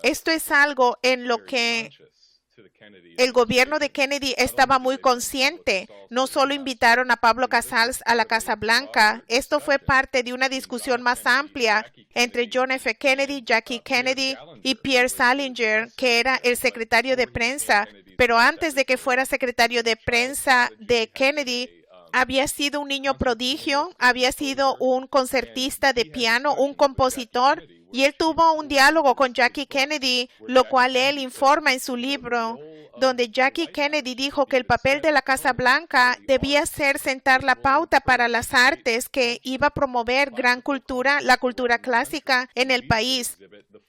[SPEAKER 1] esto es algo en lo que el gobierno de Kennedy estaba muy consciente. No solo invitaron a Pablo Casals a la Casa Blanca, esto fue parte de una discusión más amplia entre John F. Kennedy, Jackie Kennedy y Pierre Salinger, que era el secretario de prensa. Pero antes de que fuera secretario de prensa de Kennedy, había sido un niño prodigio, había sido un concertista de piano, un compositor, y él tuvo un diálogo con Jackie Kennedy, lo cual él informa en su libro, donde Jackie Kennedy dijo que el papel de la Casa Blanca debía ser sentar la pauta para las artes, que iba a promover gran cultura, la cultura clásica en el país.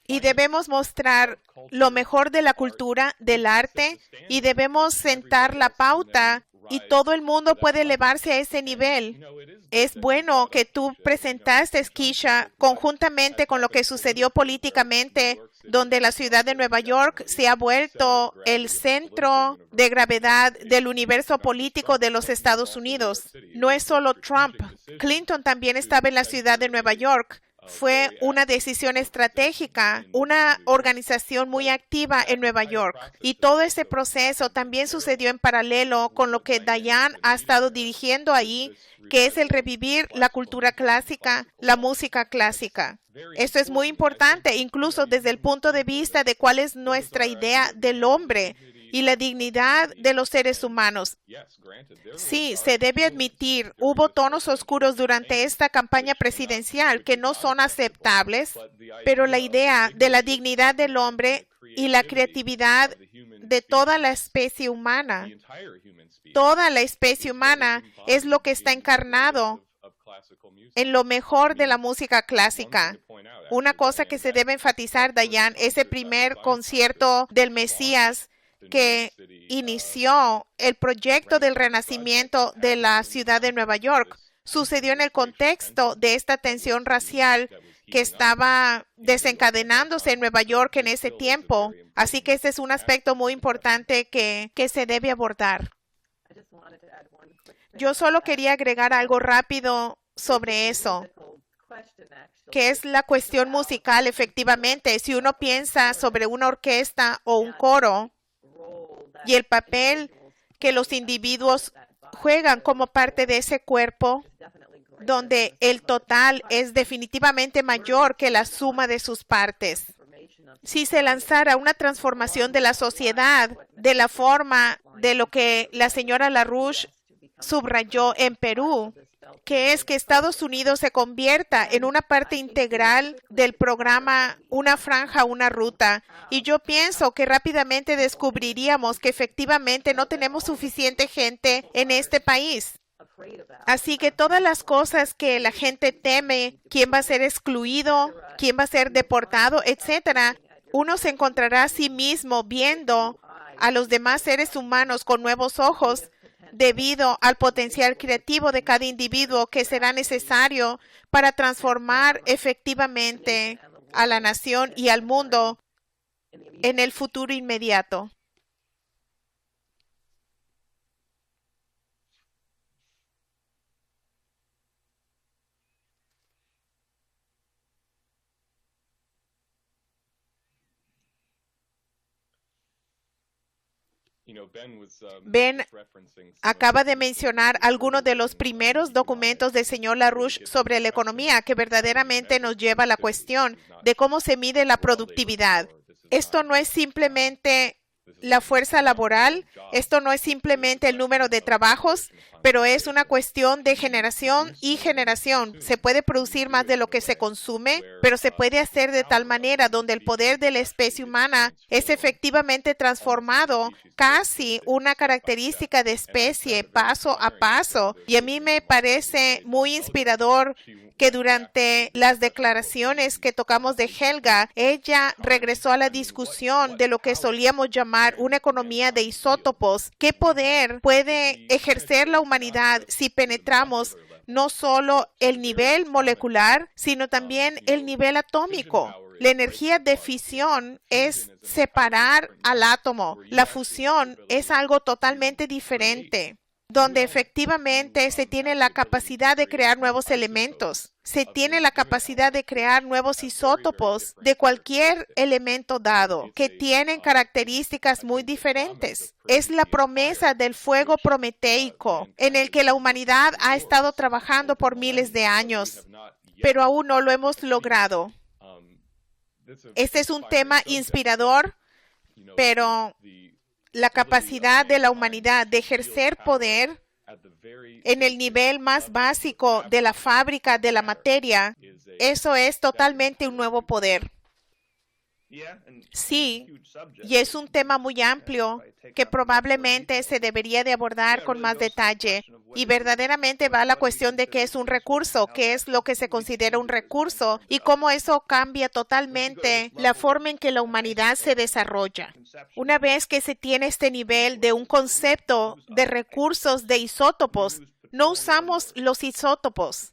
[SPEAKER 1] Y debemos mostrar lo mejor de la cultura, del arte, y debemos sentar la pauta, y todo el mundo puede elevarse a ese nivel. Es bueno que tú presentaste, Keisha, conjuntamente con lo que sucedió políticamente, donde la ciudad de Nueva York se ha vuelto el centro de gravedad del universo político de los Estados Unidos. No es solo Trump. Clinton también estaba en la ciudad de Nueva York. fue una decisión estratégica, una organización muy activa en Nueva York. Y todo ese proceso también sucedió en paralelo con lo que Diane ha estado dirigiendo ahí, que es el revivir la cultura clásica, la música clásica. Esto es muy importante, incluso desde el punto de vista de cuál es nuestra idea del hombre y la dignidad de los seres humanos. Sí, se debe admitir, hubo tonos oscuros durante esta campaña presidencial que no son aceptables, pero la idea de la dignidad del hombre y la creatividad de toda la especie humana es lo que está encarnado en lo mejor de la música clásica. Una cosa que se debe enfatizar, Diane, ese primer concierto del Mesías que inició el proyecto del renacimiento de la ciudad de Nueva York, sucedió en el contexto de esta tensión racial que estaba desencadenándose en Nueva York en ese tiempo. Así que ese es un aspecto muy importante que se debe abordar. Yo solo quería agregar algo rápido sobre eso, que es la cuestión musical. Efectivamente, si uno piensa sobre una orquesta o un coro y el papel que los individuos juegan como parte de ese cuerpo, donde el total es definitivamente mayor que la suma de sus partes. Si se lanzara una transformación de la sociedad de la forma de lo que la señora LaRouche subrayó en Perú, que es que Estados Unidos se convierta en una parte integral del programa Una Franja, Una Ruta. Y yo pienso que rápidamente descubriríamos que efectivamente no tenemos suficiente gente en este país. Así que todas las cosas que la gente teme, quién va a ser excluido, quién va a ser deportado, etcétera, uno se encontrará a sí mismo viendo a los demás seres humanos con nuevos ojos debido al potencial creativo de cada individuo que será necesario para transformar efectivamente a la nación y al mundo en el futuro inmediato. Ben acaba de mencionar algunos de los primeros documentos del señor LaRouche sobre la economía que verdaderamente nos lleva a la cuestión de cómo se mide la productividad. Esto no es simplemente la fuerza laboral, esto no es simplemente el número de trabajos, pero es una cuestión de generación y generación. Se puede producir más de lo que se consume, pero se puede hacer de tal manera donde el poder de la especie humana es efectivamente transformado, casi una característica de especie, paso a paso. Y a mí me parece muy inspirador que durante las declaraciones que tocamos de Helga, ella regresó a la discusión de lo que solíamos llamar una economía de isótopos. ¿Qué poder puede ejercer la humanidad si penetramos no solo el nivel molecular, sino también el nivel atómico? La energía de fisión es separar al átomo. La fusión es algo totalmente diferente, donde efectivamente se tiene la capacidad de crear nuevos elementos. Se tiene la capacidad de crear nuevos isótopos de cualquier elemento dado, que tienen características muy diferentes. Es la promesa del fuego prometeico, en el que la humanidad ha estado trabajando por miles de años, pero aún no lo hemos logrado. Este es un tema inspirador, pero la capacidad de la humanidad de ejercer poder en el nivel más básico de la fábrica de la materia, eso es totalmente un nuevo poder. Sí, y es un tema muy amplio que probablemente se debería de abordar con más detalle. Y verdaderamente va a la cuestión de qué es un recurso, qué es lo que se considera un recurso y cómo eso cambia totalmente la forma en que la humanidad se desarrolla. Una vez que se tiene este nivel de un concepto de recursos de isótopos, no usamos los isótopos.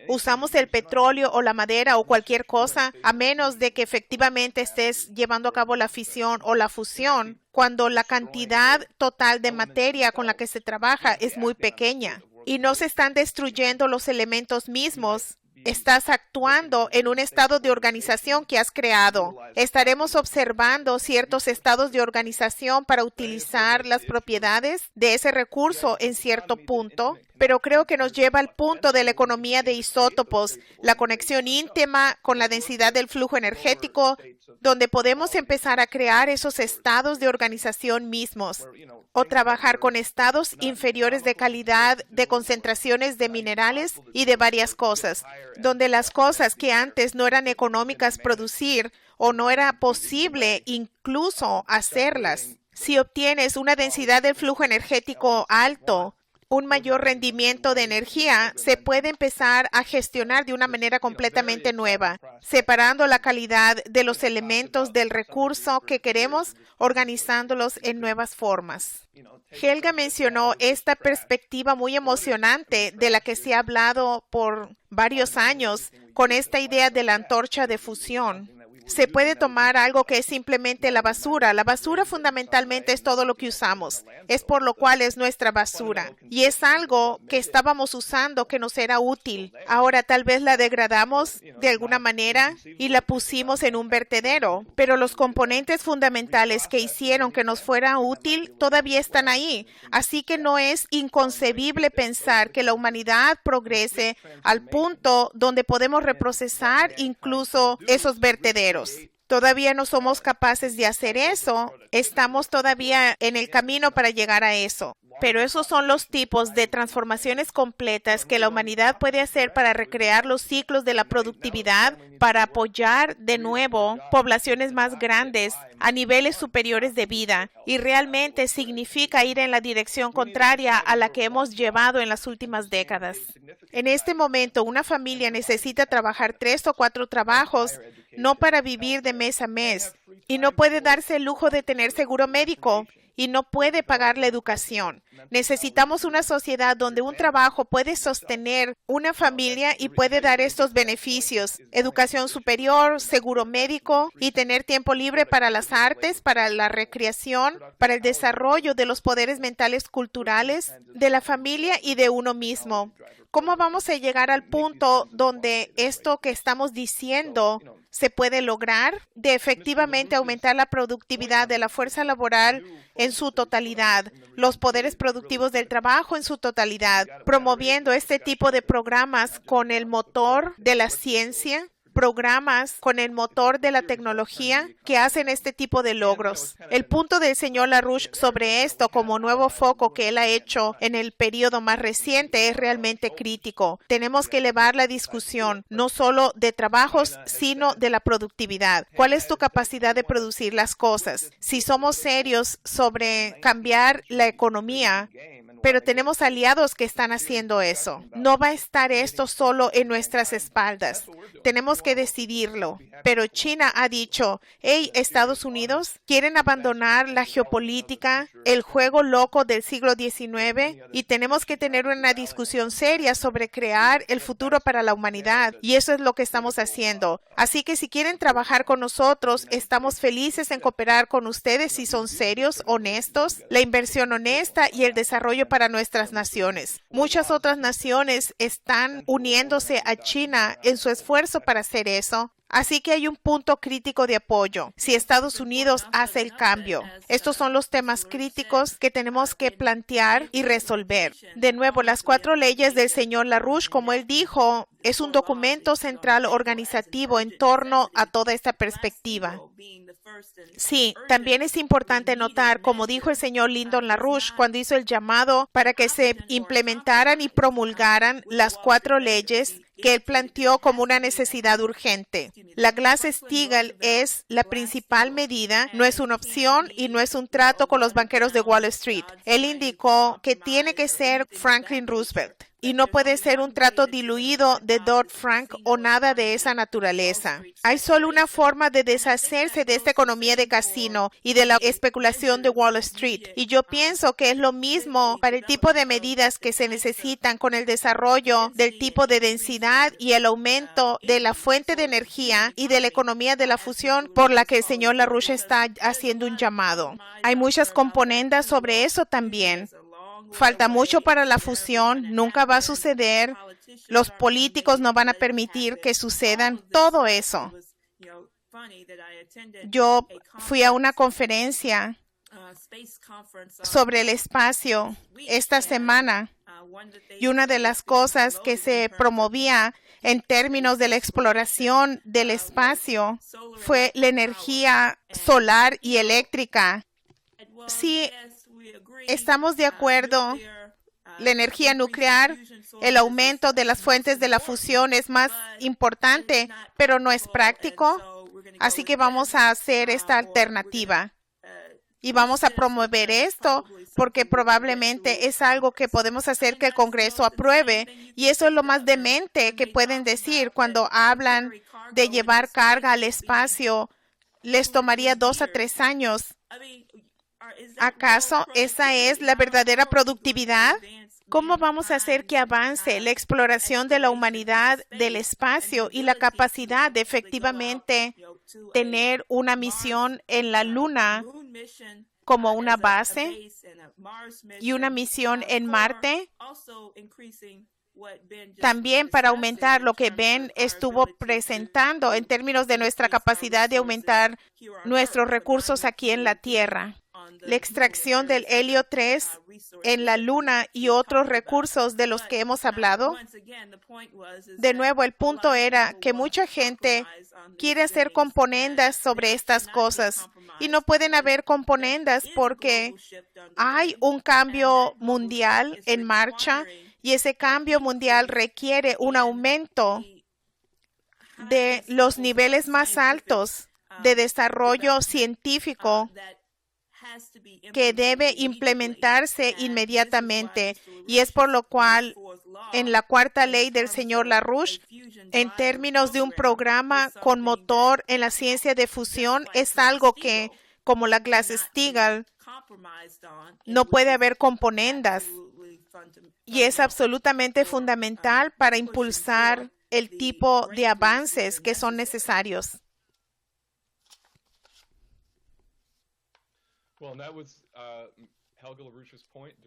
[SPEAKER 1] Usamos el petróleo o la madera o cualquier cosa, a menos de que efectivamente estés llevando a cabo la fisión o la fusión, cuando la cantidad total de materia con la que se trabaja es muy pequeña y no se están destruyendo los elementos mismos estás actuando en un estado de organización que has creado. Estaremos observando ciertos estados de organización para utilizar las propiedades de ese recurso en cierto punto, pero creo que nos lleva al punto de la economía de isótopos, la conexión íntima con la densidad del flujo energético, donde podemos empezar a crear esos estados de organización mismos, o trabajar con estados inferiores de calidad, de concentraciones de minerales y de varias cosas, donde las cosas que antes no eran económicas producir o no era posible incluso hacerlas. Si obtienes una densidad del flujo energético alto, un mayor rendimiento de energía, se puede empezar a gestionar de una manera completamente nueva, separando la calidad de los elementos del recurso que queremos, organizándolos en nuevas formas. Helga mencionó esta perspectiva muy emocionante de la que se ha hablado por varios años con esta idea de la antorcha de fusión. Se puede tomar algo que es simplemente la basura. La basura fundamentalmente es todo lo que usamos. Es por lo cual es nuestra basura. Y es algo que estábamos usando que nos era útil. Ahora tal vez la degradamos de alguna manera y la pusimos en un vertedero. Pero los componentes fundamentales que hicieron que nos fuera útil todavía están ahí. Así que no es inconcebible pensar que la humanidad progrese al punto donde podemos reprocesar incluso esos vertederos. Todavía no somos capaces de hacer eso. Estamos todavía en el camino para llegar a eso. Pero esos son los tipos de transformaciones completas que la humanidad puede hacer para recrear los ciclos de la productividad, para apoyar de nuevo poblaciones más grandes a niveles superiores de vida. Y realmente significa ir en la dirección contraria a la que hemos llevado en las últimas décadas. En este momento, una familia necesita trabajar 3 o 4 trabajos, no para vivir de mes a mes, y no puede darse el lujo de tener seguro médico, y no puede pagar la educación. Necesitamos una sociedad donde un trabajo puede sostener una familia y puede dar estos beneficios: educación superior, seguro médico y tener tiempo libre para las artes, para la recreación, para el desarrollo de los poderes mentales culturales, de la familia y de uno mismo. ¿Cómo vamos a llegar al punto donde esto que estamos diciendo se puede lograr, de efectivamente aumentar la productividad de la fuerza laboral en su totalidad, los poderes productivos del trabajo en su totalidad, promoviendo este tipo de programas con el motor de la ciencia, programas con el motor de la tecnología que hacen este tipo de logros? El punto del señor LaRouche sobre esto como nuevo foco que él ha hecho en el periodo más reciente es realmente crítico. Tenemos que elevar la discusión no solo de trabajos, sino de la productividad. ¿Cuál es tu capacidad de producir las cosas? Si somos serios sobre cambiar la economía, pero tenemos aliados que están haciendo eso. No va a estar esto solo en nuestras espaldas. Tenemos que decidirlo. Pero China ha dicho: hey, Estados Unidos, quieren abandonar la geopolítica, el juego loco del siglo XIX, y tenemos que tener una discusión seria sobre crear el futuro para la humanidad. Y eso es lo que estamos haciendo. Así que si quieren trabajar con nosotros, estamos felices en cooperar con ustedes si son serios, honestos, la inversión honesta y el desarrollo para nuestras naciones. Muchas otras naciones están uniéndose a China en su esfuerzo para hacer eso. Así que hay un punto crítico de apoyo si Estados Unidos hace el cambio. Estos son los temas críticos que tenemos que plantear y resolver. De nuevo, las 4 leyes del señor LaRouche, como él dijo, es un documento central organizativo en torno a toda esta perspectiva. Sí, también es importante notar, como dijo el señor Lyndon LaRouche cuando hizo el llamado para que se implementaran y promulgaran las 4 leyes que él planteó como una necesidad urgente. La Glass-Steagall es la principal medida, no es una opción y no es un trato con los banqueros de Wall Street. Él indicó que tiene que ser Franklin Roosevelt y no puede ser un trato diluido de Dodd-Frank o nada de esa naturaleza. Hay solo una forma de deshacerse de esta economía de casino y de la especulación de Wall Street. Y yo pienso que es lo mismo para el tipo de medidas que se necesitan con el desarrollo del tipo de densidad y el aumento de la fuente de energía y de la economía de la fusión por la que el señor LaRouche está haciendo un llamado. Hay muchas componendas sobre eso también. Falta mucho para la fusión, nunca va a suceder. Los políticos no van a permitir que sucedan todo eso. Yo fui a una conferencia sobre el espacio esta semana y una de las cosas que se promovía en términos de la exploración del espacio fue la energía solar y eléctrica. Sí, estamos de acuerdo. La energía nuclear, el aumento de las fuentes de la fusión es más importante, pero no es práctico. Así que vamos a hacer esta alternativa. Y vamos a promover esto porque probablemente es algo que podemos hacer que el Congreso apruebe. Y eso es lo más demente que pueden decir cuando hablan de llevar carga al espacio. Les tomaría 2 a 3 años. ¿Acaso esa es la verdadera productividad? ¿Cómo vamos a hacer que avance la exploración de la humanidad del espacio y la capacidad de efectivamente tener una misión en la Luna como una base y una misión en Marte? También para aumentar lo que Ben estuvo presentando en términos de nuestra capacidad de aumentar nuestros recursos aquí en la Tierra. La extracción del helio 3 en la Luna y otros recursos de los que hemos hablado. De nuevo, el punto era que mucha gente quiere hacer componendas sobre estas cosas y no pueden haber componendas porque hay un cambio mundial en marcha y ese cambio mundial requiere un aumento de los niveles más altos de desarrollo científico que debe implementarse inmediatamente. Y es por lo cual en la cuarta ley del señor LaRouche, en términos de un programa con motor en la ciencia de fusión, es algo que, como la Glass-Steagall, no puede haber componendas. Y es absolutamente fundamental para impulsar el tipo de avances que son necesarios.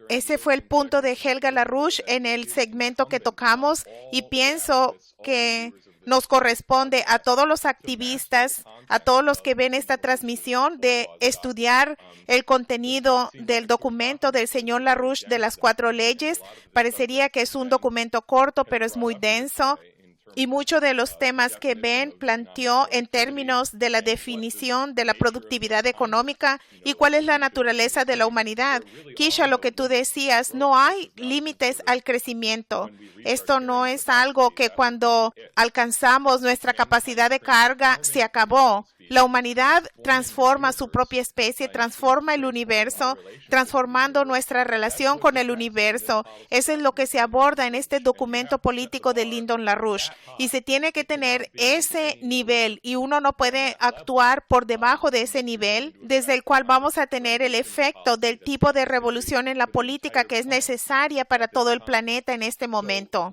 [SPEAKER 1] Ese fue el punto de Helga LaRouche en el segmento que tocamos y pienso que nos corresponde a todos los activistas, a todos los que ven esta transmisión, de estudiar el contenido del documento del señor LaRouche de las 4 leyes. Parecería que es un documento corto, pero es muy denso. Y muchos de los temas que Ben planteó en términos de la definición de la productividad económica y cuál es la naturaleza de la humanidad. Keisha, lo que tú decías, no hay límites al crecimiento. Esto no es algo que cuando alcanzamos nuestra capacidad de carga se acabó. La humanidad transforma su propia especie, transforma el universo, transformando nuestra relación con el universo. Eso es lo que se aborda en este documento político de Lyndon LaRouche. Y se tiene que tener ese nivel y uno no puede actuar por debajo de ese nivel, desde el cual vamos a tener el efecto del tipo de revolución en la política que es necesaria para todo el planeta en este momento.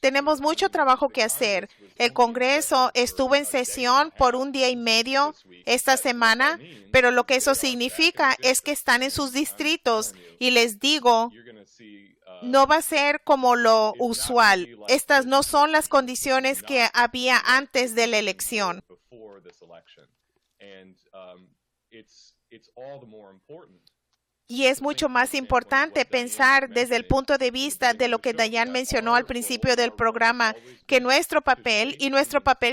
[SPEAKER 1] Tenemos mucho trabajo que hacer. El Congreso estuvo en sesión por 1 día y medio esta semana, pero lo que eso significa es que están en sus distritos y les digo, no va a ser como lo usual. Estas no son las condiciones que había antes de la elección. Y es mucho más importante pensar desde el punto de vista de lo que Diane mencionó al principio del programa, que nuestro papel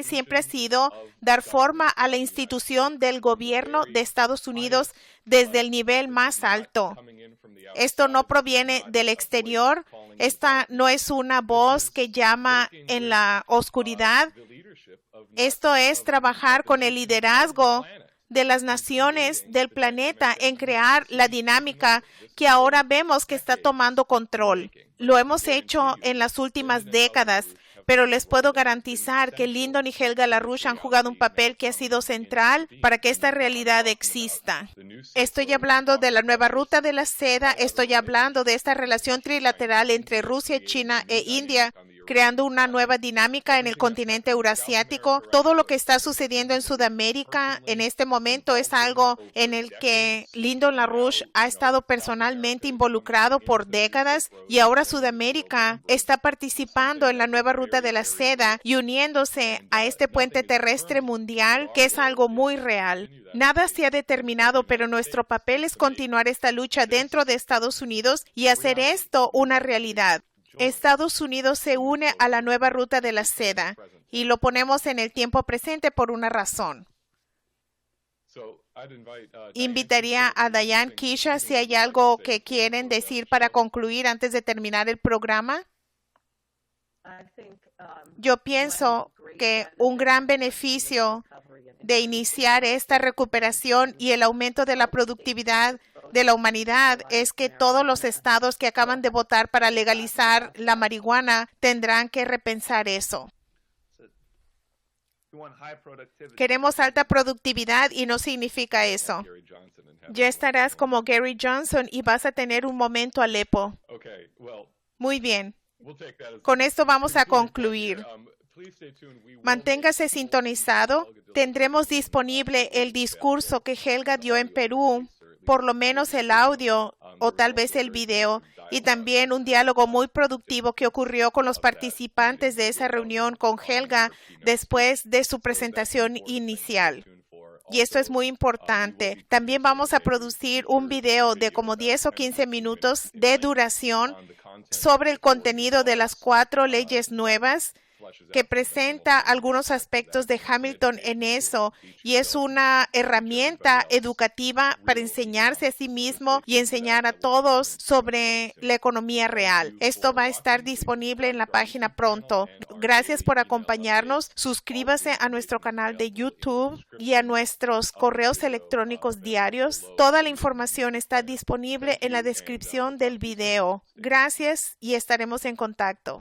[SPEAKER 1] siempre ha sido dar forma a la institución del gobierno de Estados Unidos desde el nivel más alto. Esto no proviene del exterior. Esta no es una voz que llama en la oscuridad. Esto es trabajar con el liderazgo de las naciones del planeta en crear la dinámica que ahora vemos que está tomando control. Lo hemos hecho en las últimas décadas, pero les puedo garantizar que Lyndon y Helga LaRouche han jugado un papel que ha sido central para que esta realidad exista. Estoy hablando de la nueva ruta de la seda, estoy hablando de esta relación trilateral entre Rusia, China e India, creando una nueva dinámica en el continente eurasiático. Todo lo que está sucediendo en Sudamérica en este momento es algo en el que Lyndon LaRouche ha estado personalmente involucrado por décadas y ahora Sudamérica está participando en la nueva ruta de la seda y uniéndose a este puente terrestre mundial, que es algo muy real. Nada se ha determinado, pero nuestro papel es continuar esta lucha dentro de Estados Unidos y hacer esto una realidad. Estados Unidos se une a la nueva ruta de la seda y lo ponemos en el tiempo presente por una razón. Invitaría a Diane Keisha si hay algo que quieren decir para concluir antes de terminar el programa. Yo pienso que un gran beneficio de iniciar esta recuperación y el aumento de la productividad de la humanidad es que todos los estados que acaban de votar para legalizar la marihuana tendrán que repensar eso. Queremos alta productividad y no significa eso. Ya estarás como Gary Johnson y vas a tener un momento Alepo. Muy bien. Con esto vamos a concluir. Manténgase sintonizado. Tendremos disponible el discurso que Helga dio en Perú, por lo menos el audio o tal vez el video, y también un diálogo muy productivo que ocurrió con los participantes de esa reunión con Helga después de su presentación inicial. Y esto es muy importante. También vamos a producir un video de como 10 o 15 minutos de duración sobre el contenido de las 4 leyes nuevas que presenta algunos aspectos de Hamilton en eso, y es una herramienta educativa para enseñarse a sí mismo y enseñar a todos sobre la economía real. Esto va a estar disponible en la página pronto. Gracias por acompañarnos. Suscríbase a nuestro canal de YouTube y a nuestros correos electrónicos diarios. Toda la información está disponible en la descripción del video. Gracias y estaremos en contacto.